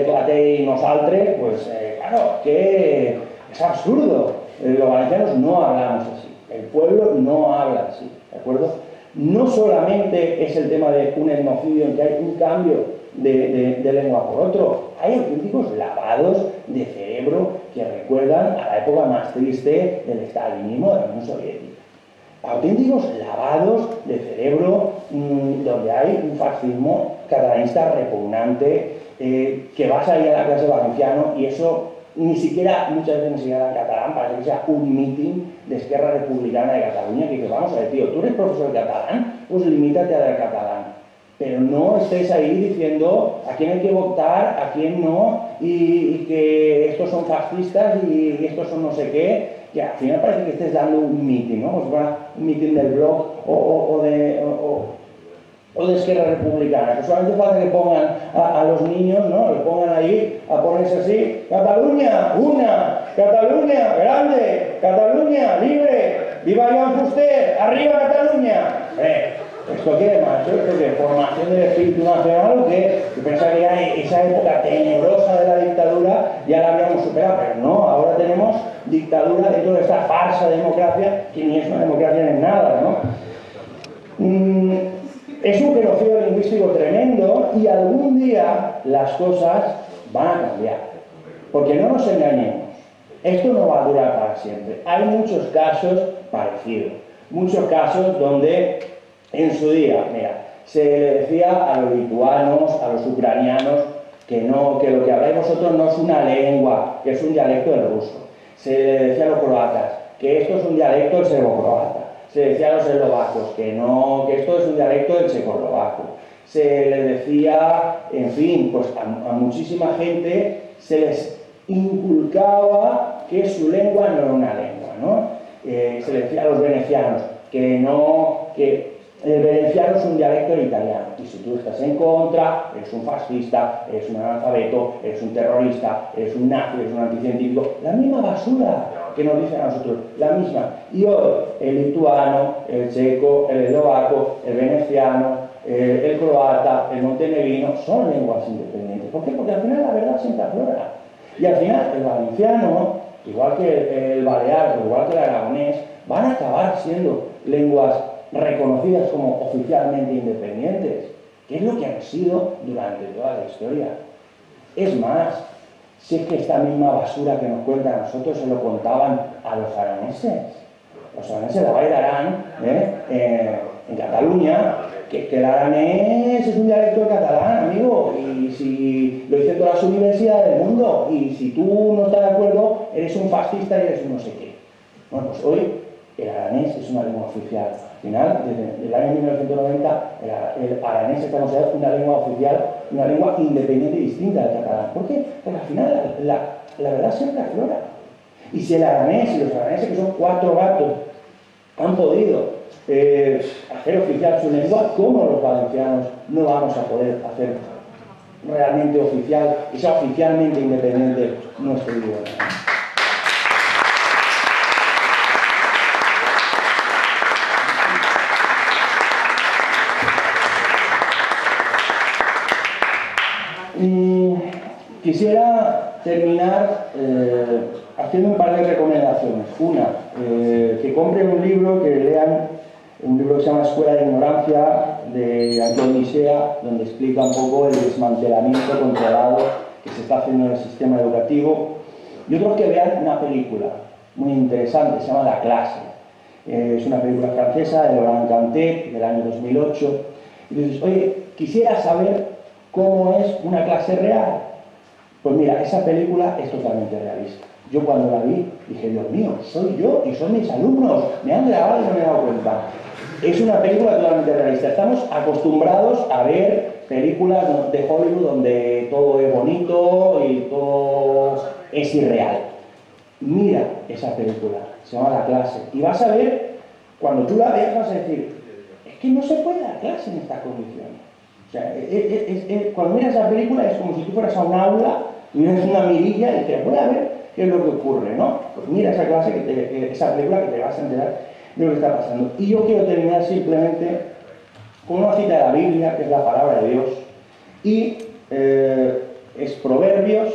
claté y nosaltres, pues claro, que es absurdo. Los valencianos no hablamos así, el pueblo no habla así, ¿de acuerdo? No solamente es el tema de un etnocidio en que hay un cambio de lengua por otro, hay auténticos lavados de cerebro que recuerdan a la época más triste del estalinismo de la Unión Soviética. Auténticos lavados de cerebro donde hay un fascismo catalanista repugnante que vas a ir a la clase valenciano y eso muchas veces ni siquiera en catalán, parece que sea un mítin de Esquerra Republicana de Cataluña que dice, vamos a ver, tío, tú eres profesor de catalán, pues limítate a dar catalán. Pero no estés ahí diciendo a quién hay que votar, a quién no, y que estos son fascistas y estos son no sé qué, que al final parece que estés dando un mitin, ¿no? Como si fuera un mitin del blog o de Esquerra Republicana, que solamente falta que pongan a los niños, ¿no? Le pongan ahí a ponerse así, Cataluña, una, Cataluña, grande, Cataluña, libre, viva Joan Fuster, arriba Cataluña. ¿Esto qué más? ¿Esto qué? ¿Formación del espíritu nacional o qué? Yo pensaba que ya esa época tenebrosa de la dictadura ya la habíamos superado, pero no, ahora tenemos dictadura dentro de esta falsa democracia que ni es una democracia ni es nada, ¿no? Es un genocidio lingüístico tremendo y algún día las cosas van a cambiar. Porque no nos engañemos, esto no va a durar para siempre. Hay muchos casos parecidos, muchos casos donde en su día, mira, se le decía a los lituanos, a los ucranianos, que lo que habláis vosotros no es una lengua, que es un dialecto del ruso. Se le decía a los croatas que esto es un dialecto del serbo-croata. Se decía a los eslovacos que no, que esto es un dialecto del checoslovaco. Se le decía, en fin, pues a muchísima gente se les inculcaba que su lengua no era una lengua, ¿no? Se le decía a los venecianos que no, que el veneciano es un dialecto del italiano, y si tú estás en contra, eres un fascista, eres un analfabeto, eres un terrorista, eres un nazi, eres un anticientífico, la misma basura que nos dicen a nosotros, la misma. Y hoy el lituano, el checo, el eslovaco, el veneciano, el croata, el montenegrino son lenguas independientes. ¿Por qué? Porque al final la verdad siempre aflora. Y al final el valenciano, igual que el balear, igual que el aragonés, van a acabar siendo lenguas reconocidas como oficialmente independientes, que es lo que han sido durante toda la historia. Es más, si es que esta misma basura que nos cuentan a nosotros se lo contaban a los araneses. Los araneses de la Vall d'Aran, en Cataluña, que el aranés es un dialecto de catalán, amigo, y si lo dicen todas las universidades del mundo, y si tú no estás de acuerdo, eres un fascista y eres un no sé qué. Bueno, pues hoy el aranés es una lengua oficial. Al final, desde el año 1990, el aranés está considerado una lengua oficial, una lengua independiente y distinta del catalán. ¿Por qué? Porque al final la verdad siempre aflora. Y si el aranés y los araneses, que son 4 gatos, han podido hacer oficial su lengua, ¿cómo los valencianos no vamos a poder hacer realmente oficial y sea oficialmente independiente nuestro idioma? Quisiera terminar haciendo un par de recomendaciones. Una, que compren un libro, que lean un libro que se llama Escuela de Ignorancia, de Antonio Isea, donde explica un poco el desmantelamiento controlado que se está haciendo en el sistema educativo. Y otro, que vean una película muy interesante, se llama La Clase. Es una película francesa de Laurent Cantet, del año 2008. Y dices, oye, quisiera saber cómo es una clase real. Pues mira, esa película es totalmente realista. Yo cuando la vi dije, Dios mío, soy yo y son mis alumnos. Me han grabado y no me he dado cuenta. Es una película totalmente realista. Estamos acostumbrados a ver películas de Hollywood donde todo es bonito y todo es irreal. Mira esa película, se llama La Clase. Y vas a ver, cuando tú la veas vas a decir, es que no se puede dar clase en estas condiciones. O sea, cuando miras esa película es como si tú fueras a un aula, tuvieras una mirilla y te puedes ver qué es lo que ocurre, ¿no? Pues mira esa clase, esa película, que te vas a enterar de lo que está pasando. Y yo quiero terminar simplemente con una cita de la Biblia, que es la palabra de Dios, y es Proverbios,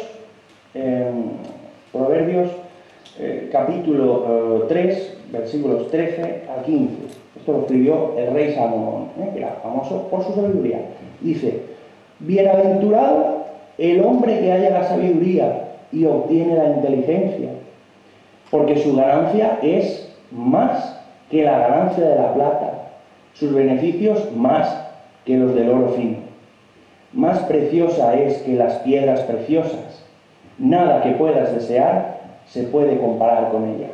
capítulo 3, versículos 13 al 15. Esto lo escribió el rey Salomón, que era famoso por su sabiduría. Dice, bienaventurado el hombre que halla la sabiduría y obtiene la inteligencia, porque su ganancia es más que la ganancia de la plata, sus beneficios más que los del oro fino. Más preciosa es que las piedras preciosas, nada que puedas desear se puede comparar con ella.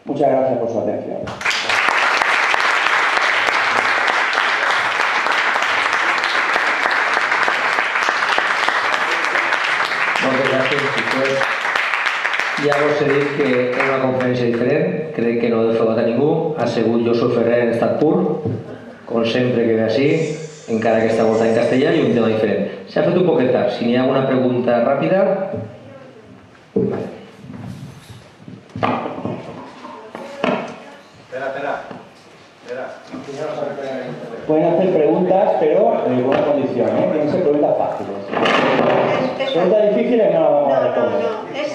Muchas gracias por su atención. Moltes gràcies, Josep. Ja vos he dit que era una conferència diferent, crec que no he defraudat a ningú. Ha sigut Josué Ferrer en estat pur, com sempre que ve així, encara que està voltat en castellà i un tema diferent. S'ha fet un poquet tard. Si n'hi ha alguna pregunta ràpida... Pueden hacer preguntas, pero con una condición, tienen que ser preguntas fáciles. Preguntas difíciles no las vamos a responder. No, es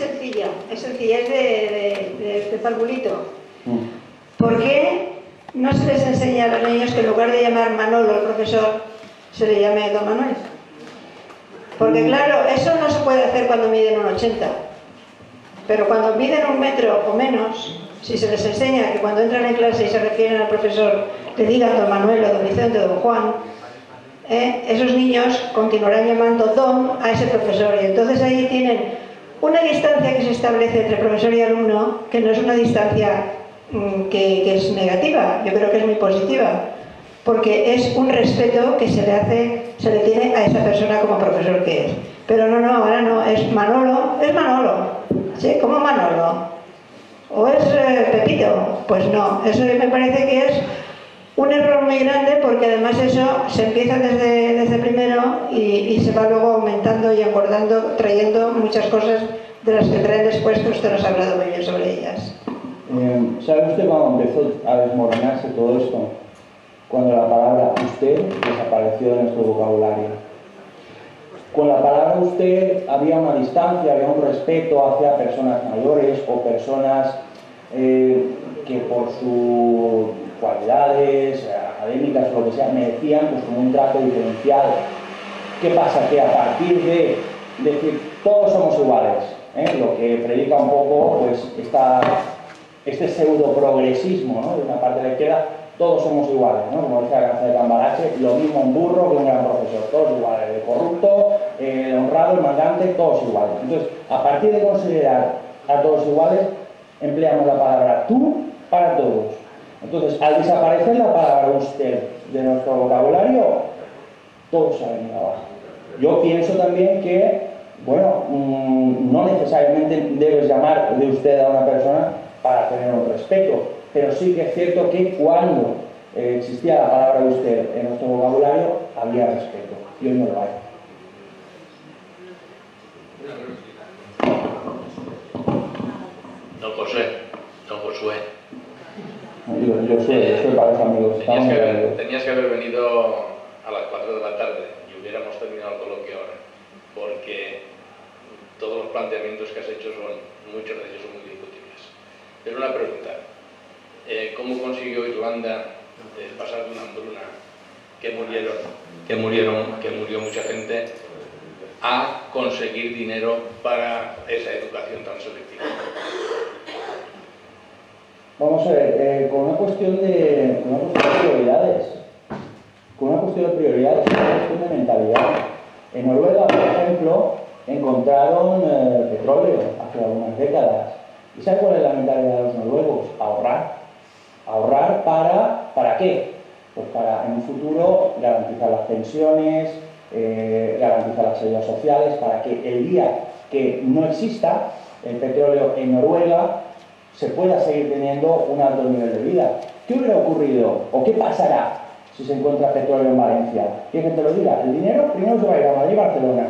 sencilla, es de Palbulito. ¿Por qué no se les enseña a los niños que en lugar de llamar Manolo al profesor, se le llame Don Manuel? Porque claro, eso no se puede hacer cuando miden 1,80, pero cuando miden 1 metro o menos, si se les enseña que cuando entran en clase y se refieren al profesor le digan Don Manuel o Don Vicente o Don Juan, esos niños continuarán llamando Don a ese profesor, y entonces ahí tienen una distancia que se establece entre profesor y alumno, que no es una distancia que es negativa, yo creo que es muy positiva, porque es un respeto que se le tiene a esa persona como profesor que es. Pero no, ahora no, es Manolo, ¿sí? ¿Cómo Manolo? ¿O es Pepito? Pues no, eso me parece que es un error muy grande, porque además eso se empieza desde primero y se va luego aumentando y engordando, trayendo muchas cosas de las que traen después, que usted nos ha hablado muy bien sobre ellas. ¿Sabe usted cuando empezó a desmoronarse todo esto? Cuando la palabra usted desapareció de nuestro vocabulario. Con la palabra usted había una distancia, había un respeto hacia personas mayores o personas que por sus cualidades académicas o lo que sea merecían pues como un trato diferencial. ¿Qué pasa? Que a partir de decir todos somos iguales, lo que predica un poco pues este pseudo progresismo, ¿no? De una parte de la izquierda, todos somos iguales, ¿no? Como decía la canción de Cambalache, lo mismo un burro que un gran profesor, todos iguales, el corrupto, el honrado, el mandante, todos iguales. Entonces, a partir de considerar a todos iguales, empleamos la palabra tú para todos. Entonces, al desaparecer la palabra usted de nuestro vocabulario, todo se ha venido abajo. Yo pienso también que, bueno, no necesariamente debes llamar de usted a una persona para tener un respeto, pero sí que es cierto que cuando existía la palabra de usted en nuestro vocabulario, había respeto, y hoy no lo hay. Don José, don Josué. Yo soy para los amigos. Tenías que haber venido a las 4 de la tarde y hubiéramos terminado el coloquio ahora, porque todos los planteamientos que has hecho muchos de ellos son muy discutibles. Pero una pregunta, ¿cómo consiguió Irlanda pasar de una hambruna que murió mucha gente a conseguir dinero para esa educación tan selectiva? Vamos a ver, con una cuestión de prioridades, una cuestión de mentalidad. En Noruega, por ejemplo, encontraron petróleo hace algunas décadas. ¿Y sabe cuál es la mentalidad de los noruegos? Ahorrar. ¿Ahorrar para qué? Pues para en un futuro garantizar las pensiones, garantizar las ayudas sociales, para que el día que no exista el petróleo en Noruega se pueda seguir teniendo un alto nivel de vida. ¿Qué hubiera ocurrido o qué pasará si se encuentra petróleo en Valencia? ¿Quién que te lo diga? El dinero primero se va a ir a Madrid y Barcelona.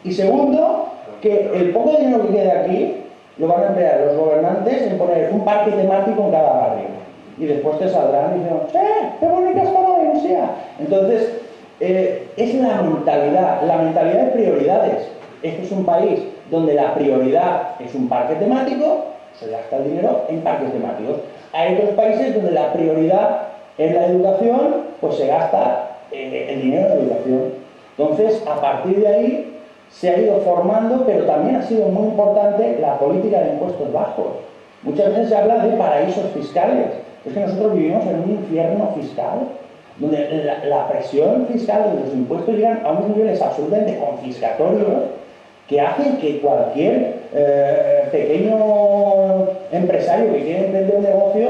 Y segundo, que el poco dinero que quede aquí lo van a emplear los gobernantes en poner un parque temático en cada barrio. Y después te saldrán diciendo, ¡qué bonita está Valencia! Entonces, es la mentalidad de prioridades. Este es un país donde la prioridad es un parque temático, se gasta el dinero en parques temáticos. Hay otros países donde la prioridad es la educación, pues se gasta el dinero en educación. Entonces, a partir de ahí se ha ido formando, pero también ha sido muy importante la política de impuestos bajos. Muchas veces se habla de paraísos fiscales. Es que nosotros vivimos en un infierno fiscal, donde la presión fiscal de los impuestos llegan a unos niveles absolutamente confiscatorios que hacen que cualquier pequeño empresario que quiere emprender un negocio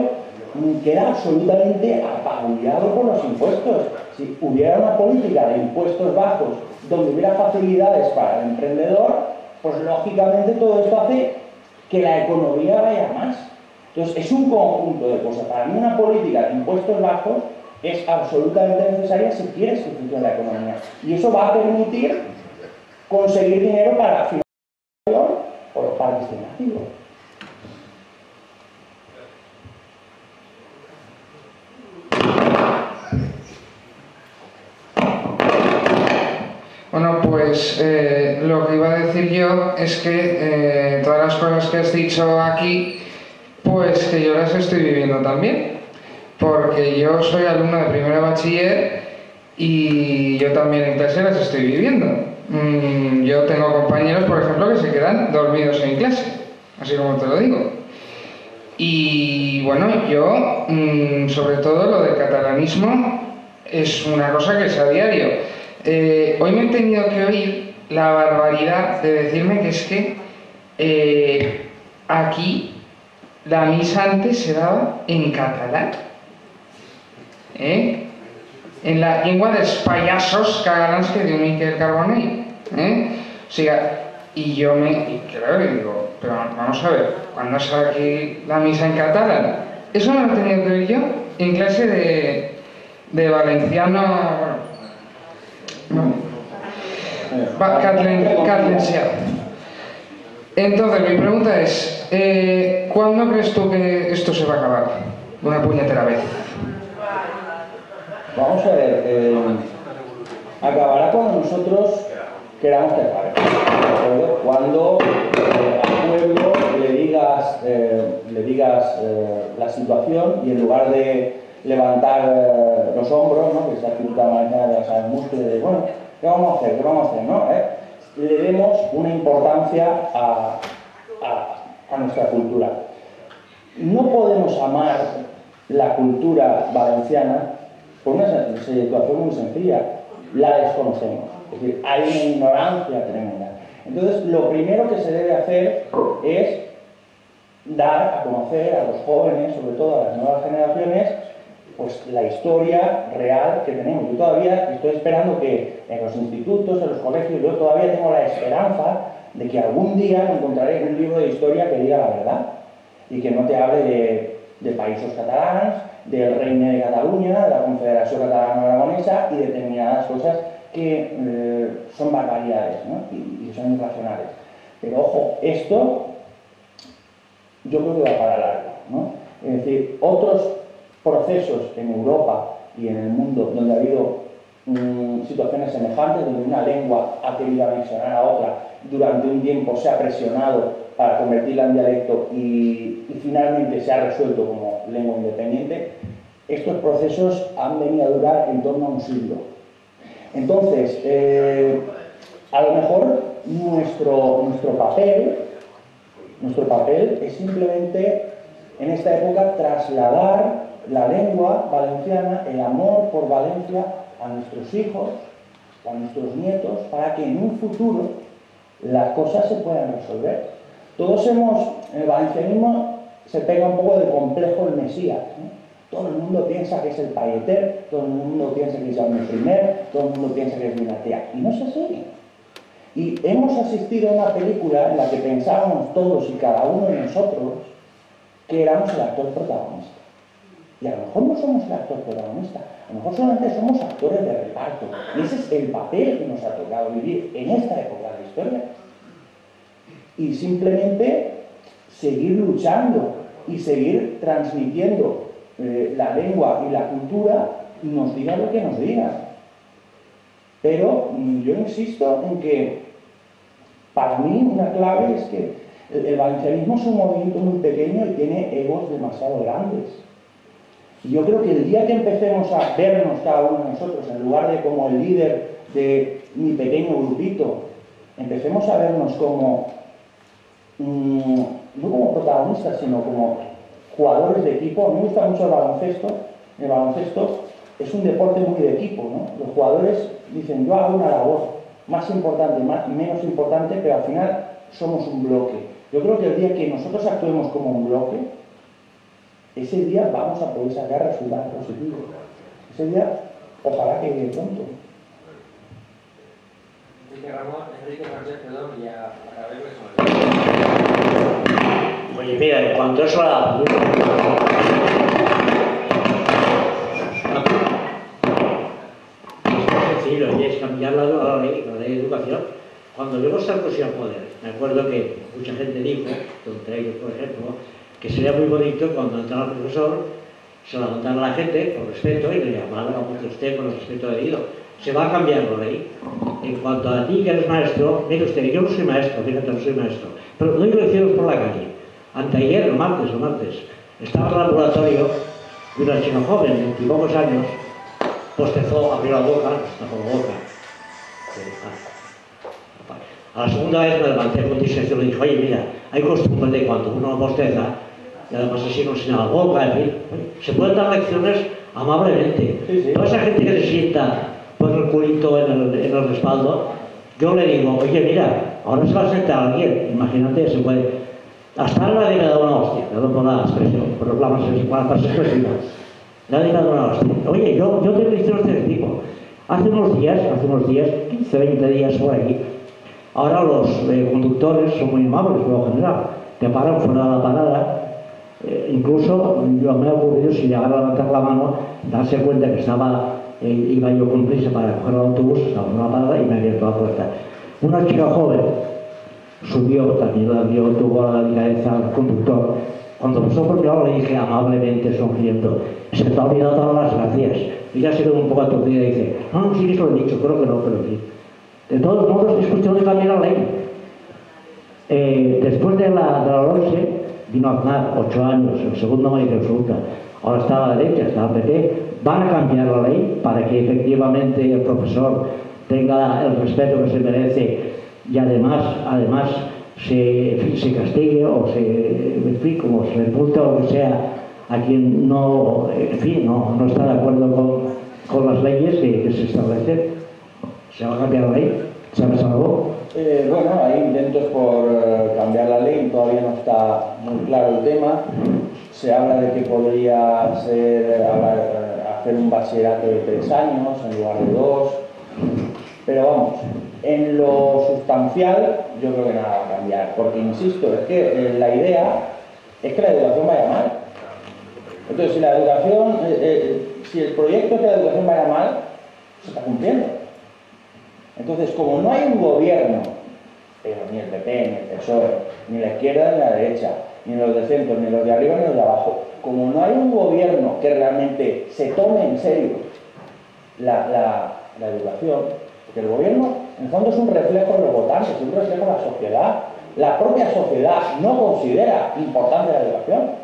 queda absolutamente apabullado por los impuestos. Si hubiera una política de impuestos bajos donde hubiera facilidades para el emprendedor, pues lógicamente todo esto hace que la economía vaya más. Entonces es un conjunto de cosas. Para mí una política de impuestos bajos es absolutamente necesaria si quieres que funcione la economía. Y eso va a permitir conseguir dinero para la financiación o los parques temáticos. Bueno, pues lo que iba a decir yo es que todas las cosas que has dicho aquí, pues que yo las estoy viviendo también, porque yo soy alumno de primero de bachiller y yo también en clase las estoy viviendo. Yo tengo compañeros, por ejemplo, que se quedan dormidos en clase, así como te lo digo. Y bueno, yo, sobre todo lo del catalanismo, es una cosa que es a diario. Hoy me he tenido que oír la barbaridad de decirme que es que aquí la misa antes se daba en catalán, en la lengua dels payasos catalans que dio Miquel Carbonell, o sea, y claro, digo, pero vamos a ver, ¿cuándo sale aquí la misa en catalán? Eso me lo he tenido que oír yo en clase de valenciano, catlenciano. Entonces, mi pregunta es, ¿cuándo crees tú que esto se va a acabar? Una puñetera vez. Vamos a ver, acabará cuando nosotros queramos que acabe. Cuando al pueblo le digas la situación y en lugar de levantar los hombros, ¿no? Que se ha escrito mañana de las músculos, de bueno, ¿qué vamos a hacer? ¿Qué vamos a hacer? ¿No? Le demos una importancia a nuestra cultura. No podemos amar la cultura valenciana por una situación muy sencilla. La desconocemos. Es decir, hay una ignorancia tremenda. Entonces, lo primero que se debe hacer es dar a conocer a los jóvenes, sobre todo a las nuevas generaciones, pues la historia real que tenemos. Yo todavía estoy esperando que en los institutos, en los colegios, yo todavía tengo la esperanza de que algún día me encontraré en un libro de historia que diga la verdad y que no te hable de Països Catalans, del Regne de Catalunya, de la Confederació Catalana Aragonesa y determinadas cosas que son barbaridades, ¿no? y son irracionales. Pero ojo, esto yo creo que va para largo, ¿no? Es decir, otros procesos en Europa y en el mundo donde ha habido situaciones semejantes, donde una lengua ha querido anexionar a otra, durante un tiempo se ha presionado para convertirla en dialecto y finalmente se ha resuelto como lengua independiente, estos procesos han venido a durar en torno a un siglo. Entonces, a lo mejor nuestro papel es simplemente en esta época trasladar la lengua valenciana, el amor por Valencia a nuestros hijos o a nuestros nietos, para que en un futuro las cosas se puedan resolver. Todos en el valencianismo se pega un poco de complejo el Mesías, ¿no? Todo el mundo piensa que es el Payeter, todo el mundo piensa que es Jaume I, todo el mundo piensa que es Vinatea, y no es así. Y hemos asistido a una película en la que pensábamos todos y cada uno de nosotros que éramos el actor protagonista. Y a lo mejor no somos el actor protagonista, a lo mejor solamente somos actores de reparto. Y ese es el papel que nos ha tocado vivir en esta época de la historia. Y simplemente seguir luchando y seguir transmitiendo la lengua y la cultura, nos diga lo que nos digan. Pero yo insisto en que para mí una clave es que el valencianismo es un movimiento muy pequeño y tiene egos demasiado grandes. Y yo creo que el día que empecemos a vernos cada uno de nosotros, en lugar de como el líder de mi pequeño grupito, empecemos a vernos como, no como protagonistas, sino como jugadores de equipo. A mí me gusta mucho el baloncesto. El baloncesto es un deporte muy de equipo, ¿no? Los jugadores dicen, yo hago una labor más importante, menos importante, pero al final somos un bloque. Yo creo que el día que nosotros actuemos como un bloque, ese día vamos a poder sacar resultados positivos. Ese día, ojalá que llegue pronto. Enrique Ramírez, perdón, ya para verlo. Oye, mira, en cuanto a eso es sencillo, y es cambiar la ley de educación. Cuando llegó Sarkozy al poder, me acuerdo que mucha gente dijo, entre ellos por ejemplo, que sería muy bonito cuando entrara el profesor, se levantara a la gente con respeto y le llamara a usted con el respeto debido. Se va a cambiar la ley. En cuanto a ti que eres maestro, mire usted, yo no soy maestro, fíjate, no soy maestro, pero doy lecciones por la calle. Anteayer, el martes, estaba en el laboratorio de una chica joven, de 20 y pocos años, bostezó, abrió la boca, tapó la boca. A la segunda vez me levanté con discreción y le dije, oye, mira, hay costumbre de cuando uno bosteza, y además así no enseña la boca, en fin, se pueden dar lecciones amablemente. Sí, sí. Toda esa gente que se sienta con el culito en el respaldo, yo le digo, oye, mira, ahora se va a sentar alguien, imagínate, se puede. Hasta ahora nadie me ha dado una hostia, perdón por la expresión, pero la más expresiva. Nadie me ha dado una hostia. Oye, yo tengo lecciones de este tipo. Hace unos días, 15, 20 días por aquí, ahora los conductores son muy amables, por lo general, te paran fuera de la parada. Incluso yo me ha ocurrido, si llegara a levantar la mano, darse cuenta que iba yo con prisa para coger el autobús, estaba en una parada y me ha abierto la puerta. Una chica joven subió, también tuvo la delicadeza al conductor. Cuando pasó por mi lado le dije amablemente, sonriendo, se te ha olvidado todas las gracias. Y ya se quedó un poco aturdida y dice, no, sí que se lo he dicho, creo que no, pero sí. De todos modos, es cuestión de cambiar la ley. Después de la LOMSE, vino Aznar, 8 años, el segundo mayoría absoluta. Ahora está a la derecha, está el PP. Van a cambiar la ley para que efectivamente el profesor tenga el respeto que se merece y además se castigue o como se repulte o lo que sea a quien no está de acuerdo con las leyes que se establecen. ¿Se va a cambiar la ley? ¿Se ha algo? Bueno, hay intentos por cambiar la ley, todavía no está muy claro el tema. Se habla de que podría ser hacer un bachillerato de 3 años en lugar de 2, pero vamos, en lo sustancial yo creo que nada va a cambiar, porque insisto, es que la idea es que la educación vaya mal. Entonces, si la educación, si el proyecto de la educación vaya mal, se está cumpliendo. Entonces, como no hay un gobierno, pero ni el PP, ni el PSOE, ni la izquierda ni la derecha, ni los de centro, ni los de arriba ni los de abajo, como no hay un gobierno que realmente se tome en serio la educación, porque el gobierno en el fondo es un reflejo de los votantes, es un reflejo de la sociedad. La propia sociedad no considera importante la educación.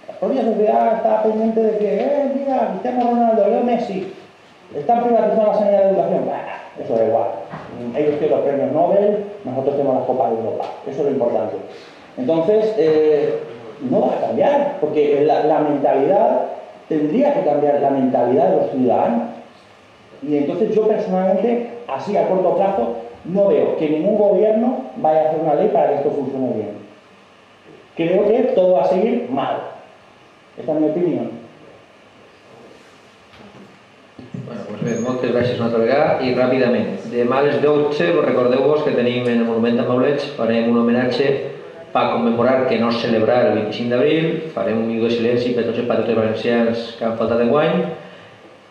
La propia sociedad está pendiente de que, mira, Cristiano Ronaldo, Leo Messi, están privatizando la sanidad de la educación. Eso da igual. Ellos tienen los premios Nobel, nosotros tenemos las Copas de Europa. Eso es lo importante. Entonces, no va a cambiar, porque la mentalidad, tendría que cambiar la mentalidad de los ciudadanos. Y entonces yo personalmente, así a corto plazo, no veo que ningún gobierno vaya a hacer una ley para que esto funcione bien. Creo que todo va a seguir mal. Esta es mi opinión. Bueno, doncs bé, moltes gràcies una altra vegada i ràpidament. Demà a les 12, recordeu-vos que tenim en el Monument de Maulets, farem un homenatge per commemorar que no es celebrar el 25 d'abril, farem un minut de silenci per tots els patriotes valencians que han faltat enguany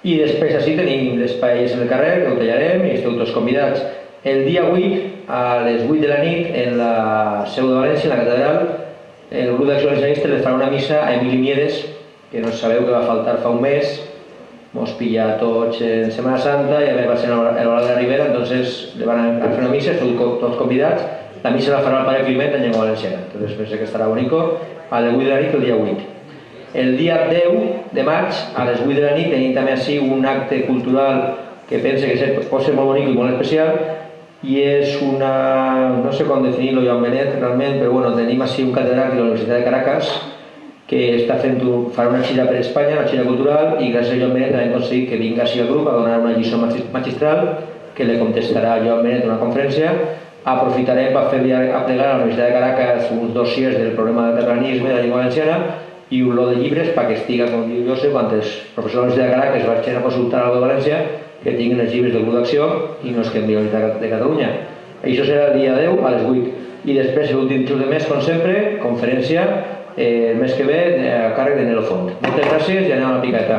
i després així tenim l'espai en el carrer que ho tallarem i esteu tots convidats. El dia 8, a les 8 de la nit, en la seu de València, en la catedral, el grup d'Acció Valencianista les farà una missa a Emili Mieres, que no sabeu que va faltar fa un mes, mos pilla a tots en Setmana Santa i a més va ser a l'hora de la Ribera, entonces le van a fer una missa, esteu tots convidats. La missa la farà el Padre Climent en llengua valenciana, entonces pensé que estarà bonico, a les 8 de la nit el dia 8. El dia 10 de maig, a les 8 de la nit, tenim també així un acte cultural que pense que pot ser molt bonic i molt especial, i és una... no sé com definir-lo, Joan Benet, realment, però bueno, tenim així un catedràtic de la Universitat de Caracas que està farà una gira per Espanya, una gira cultural, i gràcies a Joan Benet hem aconseguit que vingui així al grup a donar una lliçó magistral que le contestarà a Joan Benet en una conferència. Aprofitarem per fer aplegar a la Universitat de Caracas uns dossiers del problema del catalanisme de la llengua valenciana i un lot de llibres perquè estiga, com diu Josep, quan els professors de la Universitat de Caracas vagin a consultar a la de València, que tinguin els llibres del Grup d'Acció i no es que envien a de Catalunya. Això serà el dia 10 a les 8. I després, l'últim xut de mes, com sempre, conferència el mes que ve a càrrec de Nelo Font. Moltes gràcies i anem a la piqueta.